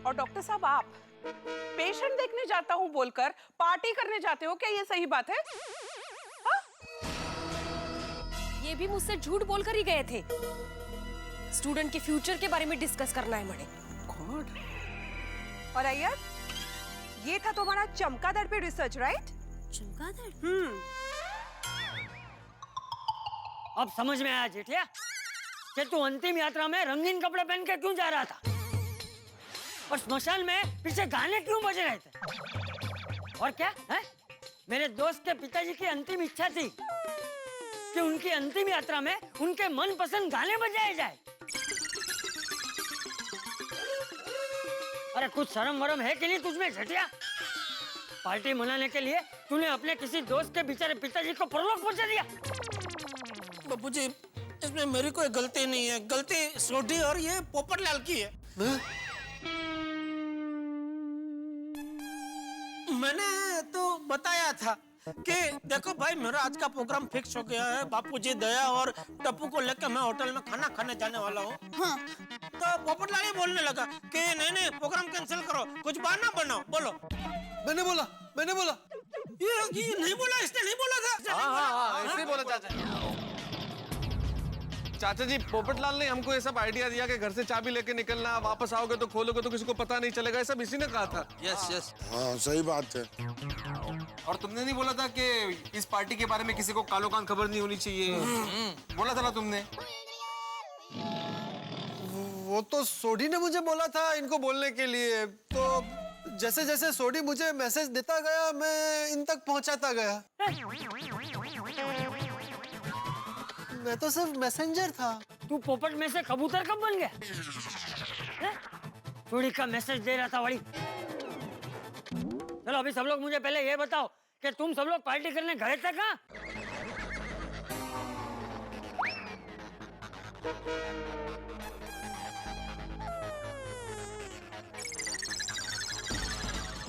Speaker 7: और डॉक्टर साहब, आप पेशेंट देखने जाता हूँ बोलकर पार्टी करने जाते हो, क्या ये सही बात है?
Speaker 15: ये भी मुझसे झूठ बोलकर ही गए थे। स्टूडेंट के फ्यूचर के बारे में डिस्कस करना है मैंने।
Speaker 7: और अय्यर, ये था तुम्हारा चमगादड़ पे रिसर्च, राइट?
Speaker 14: चमगादड़?
Speaker 13: अब समझ में आया जेठिया कि तू अंतिम यात्रा में रंगीन कपड़े पहन के क्यों जा रहा था और स्मशान में पीछे गाने क्यों बज रहे थे। और क्या है, मेरे दोस्त के पिताजी की अंतिम इच्छा थी कि उनकी अंतिम यात्रा में उनके मनपसंद गाने बजाए जाए। अरे कुछ शर्म वरम है कि नहीं तुझमें जेठिया? पार्टी मनाने के लिए तूने अपने किसी दोस्त के बेचारे पिताजी को परलोक पहुंचा दिया।
Speaker 2: बापूजी, इसमें मेरी कोई गलती नहीं है, गलती सोडी और ये पोपटलाल की है। मैंने तो बताया था कि देखो भाई, मेरा आज का प्रोग्राम फिक्स हो गया है, बापूजी, दया और टप्पू को लेकर मैं होटल में खाना खाने जाने वाला हूँ। हाँ। तो पोपटलाल ही बोलने लगा कि नहीं प्रोग्राम कैंसिल करो, कुछ बहाना बनाओ। बोलो।
Speaker 10: मैंने बोला
Speaker 2: ये नहीं बोला, इसने नहीं बोला था।
Speaker 10: हाँ, ऐसे ही बोला चाचा जी। पोपटलाल ने हमको ये सब आइडिया दिया कि घर से चाबी लेके निकलना, वापस आओगे तो खोलोगे तो किसी को पता नहीं चलेगा, ये सब इसी ने कहा था।
Speaker 3: यस। हाँ, सही बात है।
Speaker 1: और तुमने नहीं बोला था कि इस पार्टी के बारे में किसी को कालो कान खबर नहीं होनी चाहिए? बोला था ना तुमने।
Speaker 10: वो तो सोडी ने मुझे बोला था इनको बोलने के लिए, तो जैसे जैसे सोडी मुझे मैसेज देता गया मैं इन तक पहुंचाता गया। मैं तो सिर्फ मैसेंजर था।
Speaker 13: तू पोपट में से कबूतर कब बन गया? सोडी का मैसेज दे रहा था वही। चलो अभी सब लोग मुझे पहले ये बताओ कि तुम सब लोग पार्टी करने गए थे कहाँ?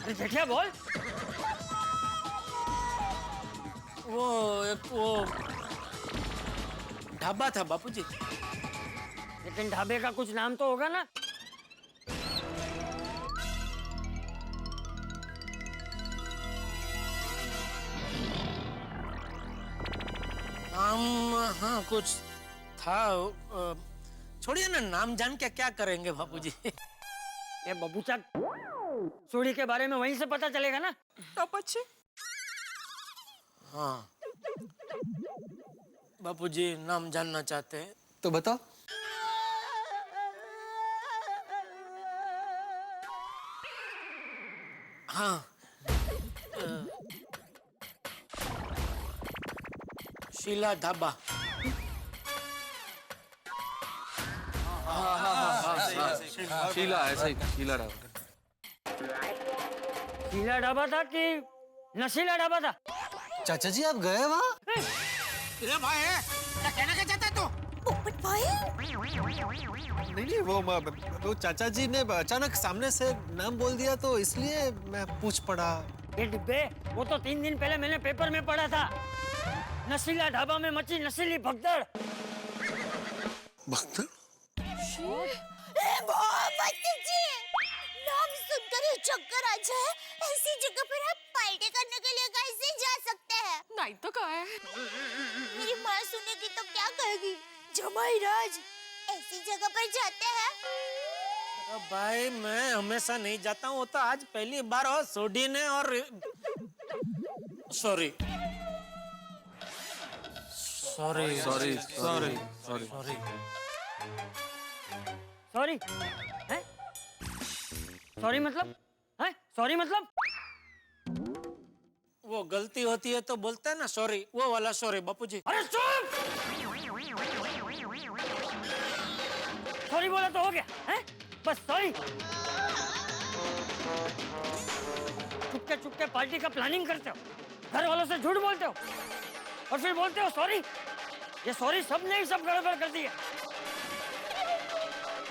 Speaker 13: अरे जेठिया बोल।
Speaker 16: वो ढाबा था बापूजी।
Speaker 13: लेकिन ढाबे का कुछ नाम तो होगा ना?
Speaker 16: नाम हाँ कुछ था। छोड़िए ना, नाम जान के क्या करेंगे बापूजी।
Speaker 13: ये बबूचा सोडी के बारे में वहीं से पता चलेगा ना?
Speaker 7: तो अच्छे।
Speaker 16: हाँ बापूजी नाम जानना चाहते हैं
Speaker 10: तो बताओ।
Speaker 16: हाँ शीला ढाबा।
Speaker 11: शीला ऐसा ही शीला ढाबा।
Speaker 13: शीला ढाबा था कि नशीला ढाबा था?
Speaker 10: चाचा जी आप गए वहाँ?
Speaker 16: अरे भाई क्या कहना क्या चाहता है तू?
Speaker 9: पोपट भाई
Speaker 10: नहीं वो चाचा जी ने अचानक सामने से नाम बोल दिया तो इसलिए मैं पूछ पड़ा।
Speaker 13: ये डिब्बे, वो तो 3 दिन पहले मैंने पेपर में पढ़ा था। नशीला ढाबा में मची नशीली भगदड़।
Speaker 3: भगदड़?
Speaker 9: नाम सुनकर ही चक्कर आ जाए, ऐसी जगह पर आप पार्टी करने के लिए कैसे जा सकते हैं?
Speaker 7: नहीं तो क्या है?
Speaker 9: मेरी माँ सुनेगी तो क्या कहेगी? जमाई राज ऐसी जगह पर जाते हैं?
Speaker 16: अरे भाई मैं हमेशा नहीं जाता हूँ, वो तो आज पहली बार हो सोडी ने और sorry sorry
Speaker 11: sorry sorry sorry
Speaker 16: sorry
Speaker 13: sorry है? सॉरी मतलब है? सॉरी मतलब
Speaker 16: वो गलती होती है तो बोलते हैं ना सॉरी, वो वाला सॉरी बापूजी।
Speaker 13: अरे चुप! सॉरी बोला तो हो गया है? बस सॉरी। चुपके पार्टी का प्लानिंग करते हो, घर वालों से झूठ बोलते हो और फिर बोलते हो सॉरी। ये सॉरी सबने ही सब गड़बड़ कर दी है।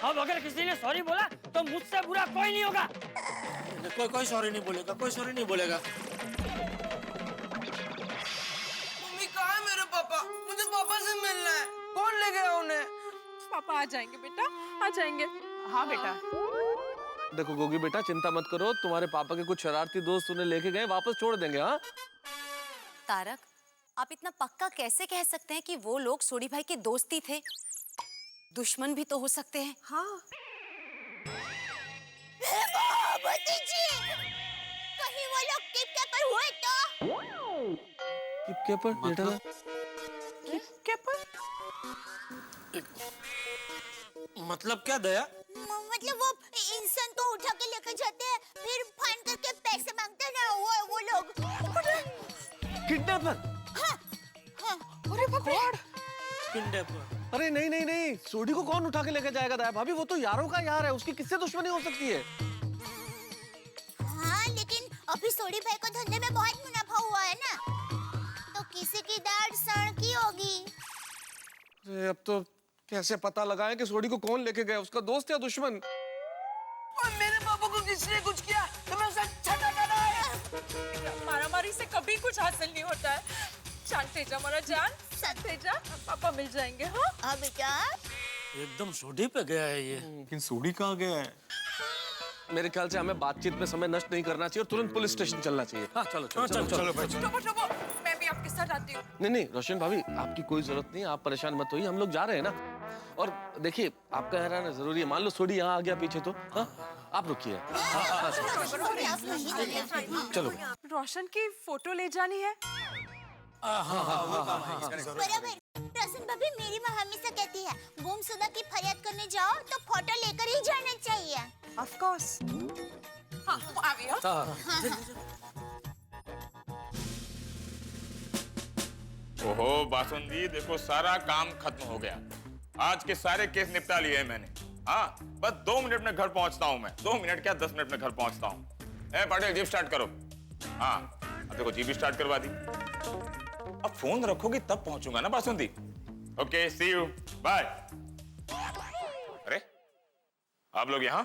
Speaker 13: अब अगर किसी ने सॉरी बोला तो मुझसे बुरा कोई नहीं होगा।
Speaker 16: कोई सॉरी नहीं बोलेगा, कोई सॉरी नहीं बोलेगा।
Speaker 2: मम्मी कहाँ है मेरे पापा? मुझे पापा से मिलना है। कौन ले गया उन्हें?
Speaker 7: पापा आ जाएंगे बेटा, आ जाएंगे। हाँ बेटा।
Speaker 11: देखो गोगी बेटा चिंता मत करो, तुम्हारे पापा के कुछ शरारती दोस्त उन्हें लेके गए, वापस छोड़ देंगे। हाँ
Speaker 14: तारक, आप इतना पक्का कैसे कह सकते हैं कि वो लोग सोडी भाई के दोस्ती थे? दुश्मन भी तो हो सकते हैं।
Speaker 9: हाँ। भतीजी, कहीं वो लोग किडनैपर हुए तो?
Speaker 11: किडनैपर बेटा?
Speaker 7: किडनैपर?
Speaker 16: मतलब क्या दया?
Speaker 9: मतलब वो इंसान को उठा के लेकर जाते हैं, फिर फाइन करके पैसे मांगते हैं ना, वो लोग।
Speaker 10: किडनैपर?
Speaker 9: हाँ, हाँ।
Speaker 7: अरे भगवान!
Speaker 16: किडनैपर?
Speaker 10: अरे नहीं, सोडी को कौन उठा के लेके जाएगा दया भाभी? वो तो यारों का यार है, उसकी किससे दुश्मनी हो सकती है?
Speaker 9: हाँ, लेकिन अभी सोडी भाई को धंधे में बहुत मुनाफा हुआ है ना, तो किसी की दाढ़ सड़की होगी।
Speaker 10: अरे अब तो कैसे पता लगाएं कि सोडी को कौन लेके गया, उसका दोस्त या दुश्मन?
Speaker 2: और मेरे पापा को किसने कुछ किया तो मैं उसे छटा है।
Speaker 7: मारामारी से कभी कुछ हासिल नहीं होता है। शांत जा हमारा जान, शांत जा, पापा मिल जाएंगे। हाँ
Speaker 9: हाँ बेटा।
Speaker 16: एकदम सोडी पे गया है ये।
Speaker 10: लेकिन सोडी कहाँ गया है?
Speaker 11: मेरे ख्याल से हमें बातचीत में समय नष्ट नहीं करना चाहिए और तुरंत पुलिस स्टेशन चलना चाहिए। हाँ चलो चलो चलो चलो
Speaker 7: चलो, मैं भी आपके साथ आती हूँ।
Speaker 11: नहीं रोशन भाभी, आपकी कोई जरूरत नहीं, आप परेशान मत होइए, हम लोग जा रहे हैं ना। और देखिए आपका रहना जरूरी है, मान लो सोडी यहाँ आ गया पीछे तो आप रुकिए। चलो
Speaker 7: रोशन की फोटो ले जानी है।
Speaker 9: बराबर। रोशन भाभी, मेरी माँ हमेशा कहती है गुमशुदा की फरियाद करने जाओ तो फोटो लेकर ही जाना चाहिए।
Speaker 7: Of course. हाँ, आ गई हो?
Speaker 17: ओहो बासुंदी, देखो सारा काम खत्म हो गया। आज के सारे केस निपटा लिए हैं मैंने। हाँ बस 2 मिनट में घर पहुंचता हूँ मैं। 2 मिनट क्या 10 मिनट में घर पहुंचता हूँ। ए पाटिल जीप स्टार्ट करो। हाँ अब देखो जीप स्टार्ट करवा दी। अब फोन रखोगी तब पहुंचूंगा ना basundi. Okay see you bye. अरे आप लोग यहाँ?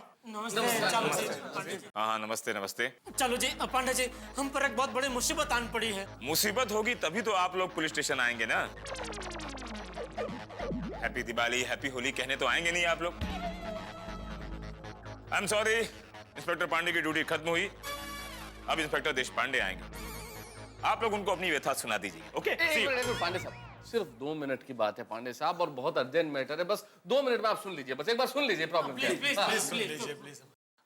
Speaker 17: हाँ नमस्ते नमस्ते।
Speaker 2: चलो जी पांडे जी, हम पर एक बहुत बड़ी मुसीबत आन पड़ी है।
Speaker 17: मुसीबत होगी तभी तो आप लोग पुलिस स्टेशन आएंगे ना। हैप्पी दिवाली हैप्पी होली कहने तो आएंगे नहीं आप लोग। I am sorry, inspector Pandey की ड्यूटी खत्म हुई, अब इंस्पेक्टर देश पांडे आएंगे। आप लोग उनको अपनी व्यथा सुना दीजिए। ओके
Speaker 11: पांडे साहब सिर्फ 2 मिनट की बात है पांडे साहब, और बहुत अर्जेंट मैटर है, बस 2 मिनट में आप सुन लीजिए, बस एक बार सुन लीजिए प्रॉब्लम क्या है।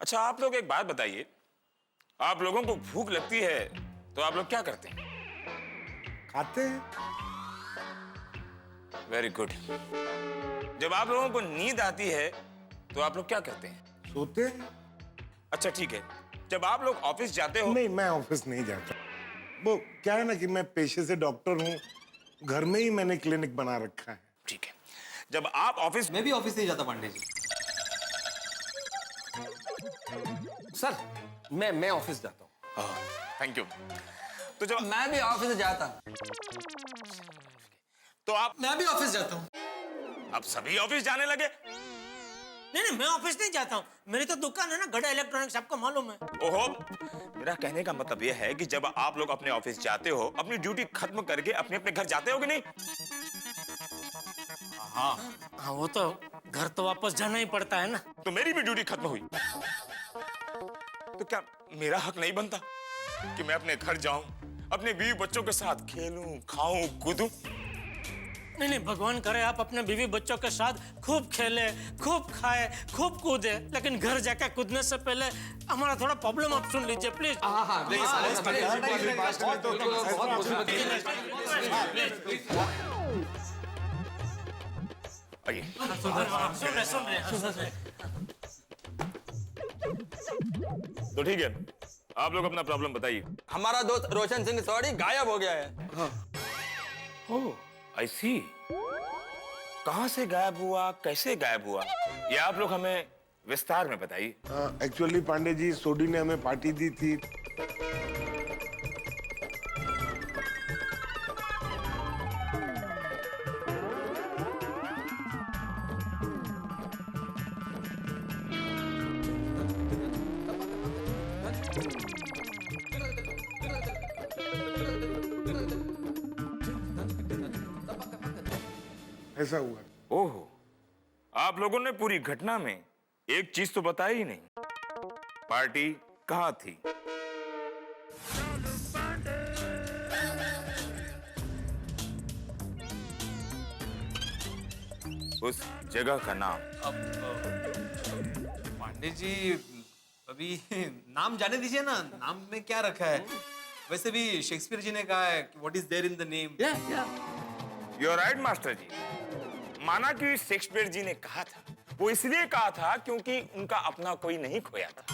Speaker 17: अच्छा आप लोग एक बात बताइए, आप लोगों को भूख लगती है तो आप लोग क्या करते हैं?
Speaker 3: खाते हैं।
Speaker 17: Very good. जब आप लोगों को नींद आती है तो आप लोग क्या करते हैं?
Speaker 3: सोते हैं।
Speaker 17: अच्छा ठीक है, जब आप लोग ऑफिस जाते हो?
Speaker 3: नहीं मैं ऑफिस नहीं जाता। वो क्या है ना कि मैं पेशे से डॉक्टर हूँ, घर में ही मैंने क्लिनिक बना रखा है।
Speaker 17: ठीक है, जब आप ऑफिस।
Speaker 4: मैं भी ऑफिस नहीं जाता पांडे जी।
Speaker 11: सर मैं ऑफिस जाता हूँ।
Speaker 17: Thank you. तो जब
Speaker 4: मैं भी ऑफिस जाता।
Speaker 17: तो आप?
Speaker 2: मैं भी ऑफिस जाता हूँ।
Speaker 17: अब सभी ऑफिस जाने लगे?
Speaker 2: नहीं मैं ऑफिस नहीं जाता हूँ, मेरी तो दुकान है ना गड़ा इलेक्ट्रॉनिक्स, आपको मालूम है।
Speaker 17: ओहो, मेरा कहने का मतलब यह है कि जब आप लोग अपने ऑफिस जाते हो, अपनी ड्यूटी खत्म करके अपने अपने घर जाते हो कि नहीं?
Speaker 2: हाँ वो तो घर तो वापस जाना ही पड़ता है ना।
Speaker 17: तो मेरी भी ड्यूटी खत्म हुई, तो क्या मेरा हक नहीं बनता कि मैं अपने घर जाऊं, अपने बीवी बच्चों के साथ खेलूं, खाऊं, कूदूं?
Speaker 2: नहीं भगवान करे आप अपने बीवी बच्चों के साथ खूब खेले, खूब खाए, खूब कूदे, लेकिन घर जाकर कूदने से पहले हमारा थोड़ा प्रॉब्लम आप सुन लीजिए प्लीज।
Speaker 17: तो ठीक है, आप लोग अपना प्रॉब्लम बताइए।
Speaker 4: हमारा दोस्त रोशन सिंह सॉरी गायब हो गया है।
Speaker 17: ओह आई सी। कहां से गायब हुआ, कैसे गायब हुआ, ये आप लोग हमें विस्तार में बताइए।
Speaker 3: एक्चुअली पांडे जी, सोडी ने हमें पार्टी दी थी। ऐसा हुआ।
Speaker 17: ओहो, आप लोगों ने पूरी घटना में एक चीज तो बताई ही नहीं, पार्टी कहाँ थी? उस जगह का नाम?
Speaker 4: पांडे जी अभी नाम जाने दीजिए ना, नाम में क्या रखा है? वैसे भी शेक्सपियर जी ने कहा है कि what is there in the name.
Speaker 17: You are right master ji. माना कि शेक्सपियर जी ने कहा था, वो इसलिए कहा था क्योंकि उनका अपना कोई नहीं खोया था,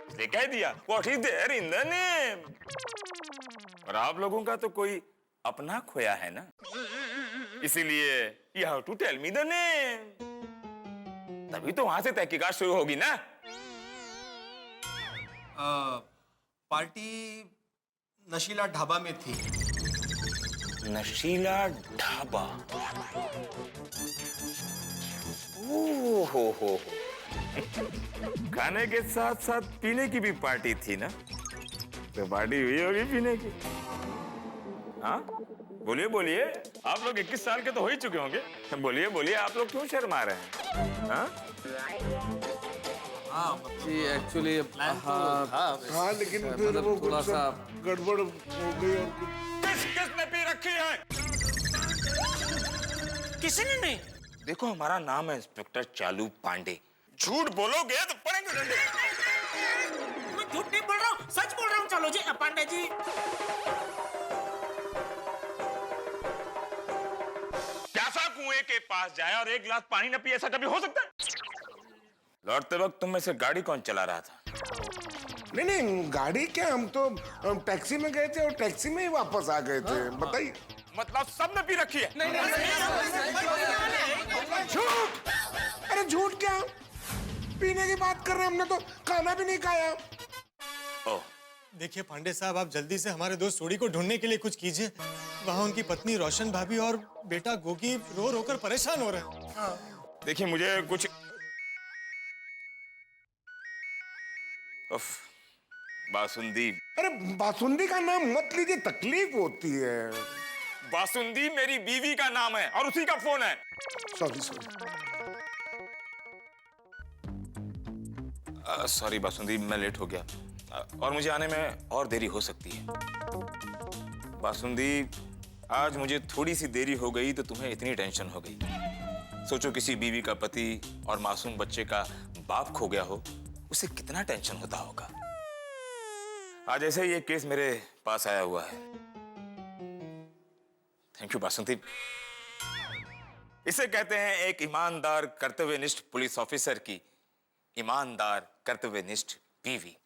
Speaker 17: इसलिए कह दिया what is there in the name. और आप लोगों का तो कोई अपना खोया है ना, इसीलिए you have to tell me the name, तभी तो वहां से तहकीकात शुरू होगी ना।
Speaker 4: पार्टी नशीला ढाबा में थी।
Speaker 17: नशीला ढाबा? हो खाने के साथ साथ पीने की भी पार्टी थी ना, तो पार्टी हुई होगी पीने की। हाँ बोलिए बोलिए, आप लोग 21 साल के तो हो ही चुके होंगे, बोलिए बोलिए, आप लोग क्यों शर्मा रहे हैं? हाँ
Speaker 11: जी एक्चुअली
Speaker 3: हाँ लेकिन फिर वो
Speaker 11: थोड़ा सा
Speaker 3: गड़बड़ हो गई। और
Speaker 17: किसने पी रखी है?
Speaker 2: किसी ने नहीं।
Speaker 17: देखो हमारा नाम है इंस्पेक्टर चालू पांडे, झूठ बोलोगे तो पड़ेंगे डंडे।
Speaker 2: मैं झूठ नहीं बोल रहा हूँ, सच बोल रहा हूँ। चलो जी पांडे जी।
Speaker 17: प्यासा कुएं के पास जाए और एक गिलास पानी न पिए, ऐसा कभी हो सकता है? लौटते वक्त तुम में से गाड़ी कौन चला रहा था?
Speaker 3: नहीं गाड़ी क्या, हम तो टैक्सी में गए थे और टैक्सी में ही वापस आ गए थे। बताइए।
Speaker 17: मतलब सबने पी रखी है?
Speaker 3: झूठ! अरे झूठ क्या, पीने की बात कर रहे हैं, हमने तो खाना भी नहीं खाया।
Speaker 17: ओह
Speaker 5: देखिए पांडे साहब, आप जल्दी से हमारे दोस्त सोडी को ढूंढने के लिए कुछ कीजिए। वहाँ उनकी पत्नी रोशन भाभी और बेटा गोगी रो रो कर परेशान हो रहे हैं।
Speaker 17: देखिए मुझे कुछ बासुंदी।
Speaker 3: अरे बासुंदी का नाम मत लीजिए, तकलीफ होती है।
Speaker 17: बासुंदी मेरी बीवी का नाम है और उसी का फोन है।
Speaker 3: सॉरी सॉरी
Speaker 17: सॉरी बासुंदी, मैं लेट हो गया और मुझे आने में और देरी हो सकती है। बासुंदी, आज मुझे थोड़ी सी देरी हो गई तो तुम्हें इतनी टेंशन हो गई। सोचो किसी बीवी का पति और मासूम बच्चे का बाप खो गया हो, उसे कितना टेंशन होता होगा। आज ऐसे ही एक केस मेरे पास आया हुआ है। Thank you basundi. इसे कहते हैं एक ईमानदार कर्तव्यनिष्ठ पुलिस ऑफिसर की ईमानदार कर्तव्यनिष्ठ बीवी।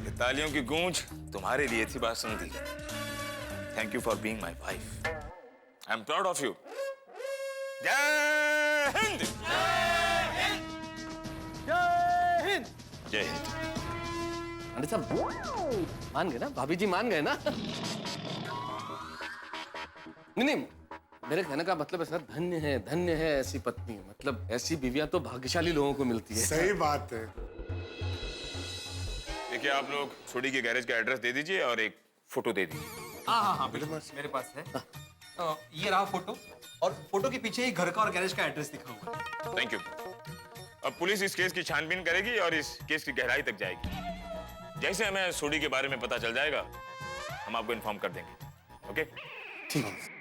Speaker 17: ये तालियों की गूंज तुम्हारे लिए थी basundi. Thank you for being my wife. I am proud of you. जय हिंद।
Speaker 10: जय हिंद।
Speaker 17: जय हिंद।
Speaker 11: पांडे साहब मान गए ना? भाभी जी मान गए ना? नहीं, मेरे कहने का मतलब है सर, धन्य है ऐसी पत्नी। मतलब ऐसी बीवियां तो भाग्यशाली लोगों को मिलती है।
Speaker 3: सही बात है।
Speaker 17: देखिए आप लोग सोडी के गैरेज का एड्रेस दे दीजिए और एक फोटो दे दीजिए।
Speaker 4: हाँ बिल्कुल, मेरे पास है। ये रहा फोटो, और फोटो के पीछे ही घर का और गैरेज का एड्रेस लिखा हुआ है।
Speaker 17: Thank you. अब पुलिस इस केस की छानबीन करेगी और इस केस की गहराई तक जाएगी। जैसे हमें सोडी के बारे में पता चल जाएगा हम आपको इन्फॉर्म कर देंगे। ओके?
Speaker 11: ठीक है।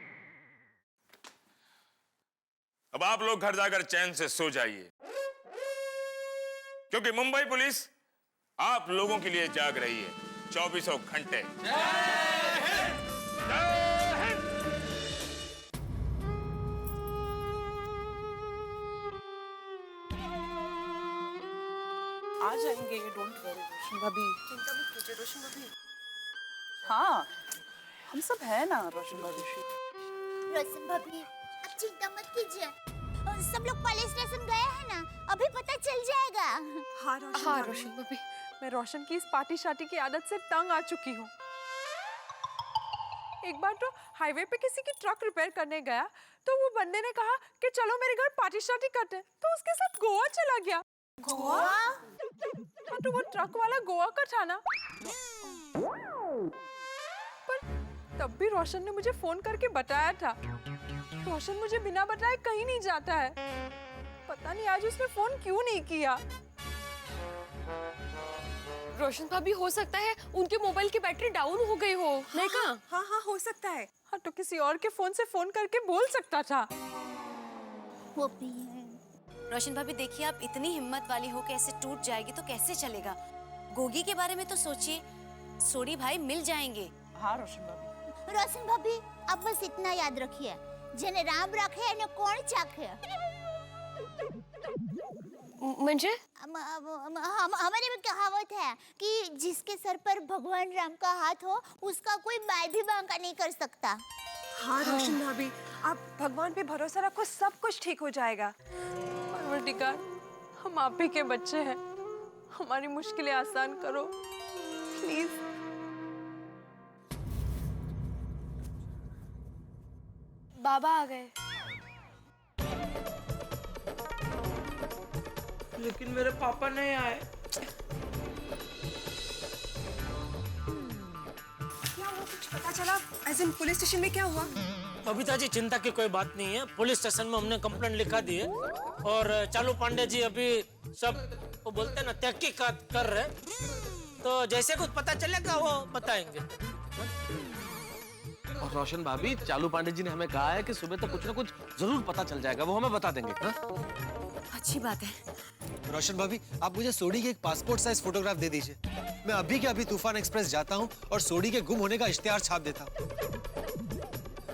Speaker 17: अब आप लोग घर जाकर चैन से सो जाइए, क्योंकि मुंबई पुलिस आप लोगों के लिए जाग रही है 24 घंटे।
Speaker 18: आ जाएंगे, डोंट वरी रोशन भाभी, चिंता मत कीजिए रोशन भाभी। हाँ, हम सब है ना रोशन भाभी।
Speaker 9: रोशन भाभी आप चिंता मत कीजिए, सब लोग पुलिस स्टेशन गए हैं ना, अभी पता चल जाएगा।
Speaker 7: हाँ रोशन भाभी, मैं रोशन की इस पार्टी शार्टी की आदत से तंग आ चुकी हूँ। एक बार तो हाईवे पे किसी की ट्रक रिपेयर करने गया तो वो बंदे ने कहा कि चलो मेरे घर पार्टी शार्टी करते हैं, तो उसके साथ गोवा चला गया।
Speaker 9: गोवा?
Speaker 7: हाँ तो वो ट्रक वाला गोवा का था ना। पर तब भी रोशन ने मुझे फोन करके बताया था। रोशन मुझे बिना बताए कहीं नहीं जाता है। पता नहीं आज उसने फोन क्यों नहीं किया।
Speaker 15: रोशन भाभी, हो सकता है उनके मोबाइल की बैटरी डाउन हो गई हो। नहीं कहा?
Speaker 7: हाँ हो सकता है। हाँ तो किसी और के फोन से फोन करके बोल सकता था।
Speaker 9: वो भी है।
Speaker 14: रोशन भाभी देखिए, आप इतनी हिम्मत वाली हो कि ऐसे टूट जाएगी तो कैसे चलेगा। गोगी के बारे में तो सोचिए, सोडी भाई मिल जाएंगे।
Speaker 18: हाँ रोशन भाभी।
Speaker 9: रोशन भाभी आप बस इतना याद रखिए, जिन्हें राम रखे न कौन चाखे।
Speaker 15: मंजे?
Speaker 9: हमारे में कहावत है कि जिसके सर पर भगवान राम का हाथ हो उसका कोई बाल भी बांका नहीं कर सकता।
Speaker 7: हाँ रोशन भाभी, आप भगवान पे भरोसा रखो, सब कुछ ठीक हो जाएगा। परवरदिगार, हम आप ही के बच्चे हैं, हमारी मुश्किलें आसान करो प्लीज।
Speaker 15: बाबा आ गए।
Speaker 16: लेकिन मेरे पापा नहीं आए।
Speaker 7: क्या हुआ, कुछ पता चला? एज इन पुलिस स्टेशन में क्या हुआ?
Speaker 19: बबीता जी चिंता की कोई बात नहीं है। पुलिस स्टेशन में हमने कंप्लेंट लिखा दी है और चालू पांडे जी अभी सब वो बोलते हैं ना तहकीकात कर रहे हैं, तो जैसे कुछ पता चलेगा वो बताएंगे।
Speaker 11: और रोशन भाभी, चालू पांडे जी ने हमें कहा है कि सुबह तक कुछ ना कुछ जरूर पता चल जाएगा, वो हमें बता देंगे।
Speaker 14: अच्छी बात है।
Speaker 10: रोशन भाभी, आप मुझे सोडी की एक पासपोर्ट साइज फोटोग्राफ दे दीजिए। मैं अभी के अभी तूफान एक्सप्रेस जाता हूँ और सोडी के गुम होने का इश्तिहार छाप देता हूँ।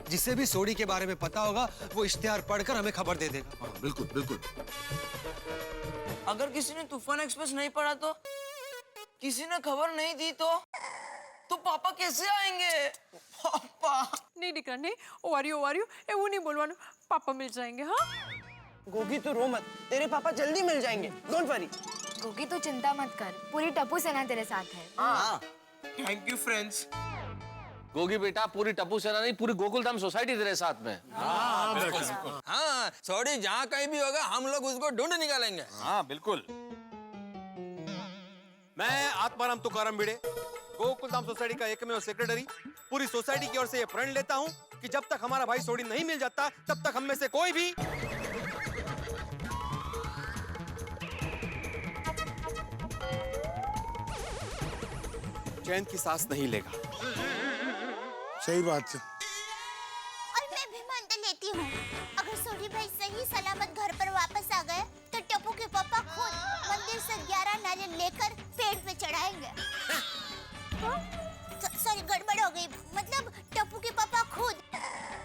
Speaker 10: जिसे भी सोडी के बारे में पता होगा वो इश्तिहार पढ़कर हमें खबर दे देगा।
Speaker 11: बिल्कुल बिल्कुल।
Speaker 16: अगर किसी ने तूफान एक्सप्रेस नहीं पढ़ा तो, किसी ने खबर नहीं दी तो पापा कैसे आएंगे? पापा
Speaker 7: नहीं दिख रहा, नहीं। ओ आर यू, वो नहीं बोलवानो, पापा मिल जाएंगे। हाँ
Speaker 16: गोगी तू रो मत, तेरे पापा जल्दी मिल जाएंगे, डोंट वरी।
Speaker 9: गोगी तू चिंता मत कर, पूरी टप्पू सेना तेरे साथ है।
Speaker 16: हाँ, थैंक यू फ्रेंड्स।
Speaker 11: गोगी बेटा, पूरी टप्पू सेना नहीं, पूरी गोकुलधाम सोसाइटी तेरे साथ में।
Speaker 16: हाँ, बिल्कुल।
Speaker 20: हाँ, सोडी जहाँ कहीं भी होगा हम लोग उसको ढूंढ निकालेंगे।
Speaker 5: हाँ बिल्कुल। मैं आत्माराम तुकाराम भिड़े, गोकुलधाम सोसाइटी का एकमेव सेक्रेटरी, पूरी सोसाइटी की ओर से ये प्रण लेता हूँ कि जब तक हमारा भाई सोडी नहीं मिल जाता तब तक हम में से कोई भी चैन की सांस नहीं लेगा।
Speaker 3: सही बात है।
Speaker 9: और मैं भी मान लेती हूँ, अगर सोडी भाई सही सलामत घर पर वापस आ गए तो टप्पू के पापा खुद मंदिर से 11 नारियल लेकर पेड़ पे चढ़ाएंगे। सॉरी गड़बड़ हो गई, मतलब टप्पू के पापा खुद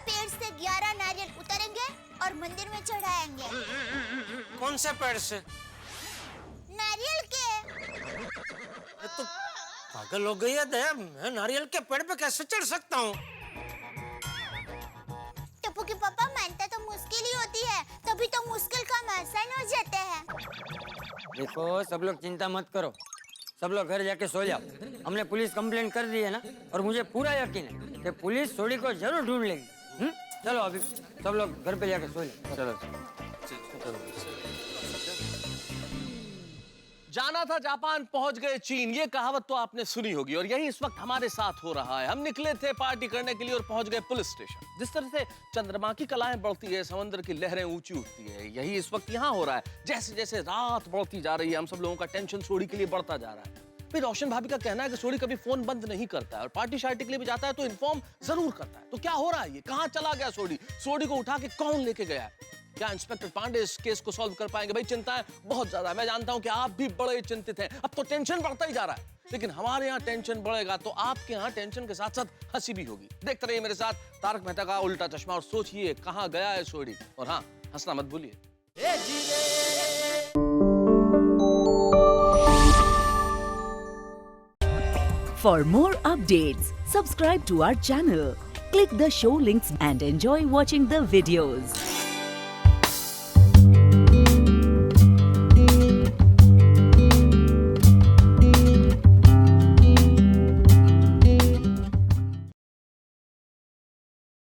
Speaker 9: पेड़ से 11 नारियल उतारेंगे और मंदिर में चढ़ाएंगे।
Speaker 19: कौन से पेड़ से?
Speaker 9: नारियल के।
Speaker 19: तो पागल हो गई है दया, मैं नारियल के पेड़ पे कैसे चढ़ सकता हूँ?
Speaker 9: टप्पू के पापा मानता तो मुश्किल ही होती है, तभी तो मुश्किल काम आसान हो जाता है।
Speaker 13: देखो सब लोग चिंता मत करो, सब लोग घर जाके सो जाओ। हमने पुलिस कंप्लेंट कर दी है ना, और मुझे पूरा यकीन है कि पुलिस सोडी को जरूर ढूंढ लेगी। चलो अभी सब लोग घर पे जाके सो जाओ। चलो
Speaker 11: जाना था जापान, पहुंच गए चीन, ये कहावत तो आपने सुनी होगी और यही इस वक्त हमारे साथ हो रहा है। हम निकले थे पार्टी करने के लिए और पहुंच गए पुलिस स्टेशन। जिस तरह से चंद्रमा की कलाएं बढ़ती है, समंदर की लहरें ऊंची उठती है, यही इस वक्त यहाँ हो रहा है। जैसे जैसे रात बढ़ती जा रही है, हम सब लोगों का टेंशन सोडी के लिए बढ़ता जा रहा है। फिर रोशन भाभी का कहना है कि सोडी कभी फोन बंद नहीं करता है और पार्टी शार्टी के लिए भी जाता है तो इन्फॉर्म जरूर करता है। तो क्या हो रहा है, ये कहाँ चला गया सोडी? सोडी को उठा के कौन लेके गया है? क्या इंस्पेक्टर पांडे इस केस को सॉल्व कर पाएंगे? भाई चिंताएं बहुत ज्यादा है, मैं जानता हूं कि आप भी बड़े चिंतित हैं। अब तो टेंशन बढ़ता ही जा रहा है, लेकिन हमारे यहाँ टेंशन बढ़ेगा तो आपके यहाँ टेंशन के साथ साथ हंसी भी होगी। देखते रहिए मेरे साथ तारक मेहता का उल्टा चश्मा और सोचिए कहाँ गया है सोडी। और हाँ, हंसना मत भूलिए।
Speaker 21: For more updates, subscribe to our channel, click the show links and enjoy watching the videos.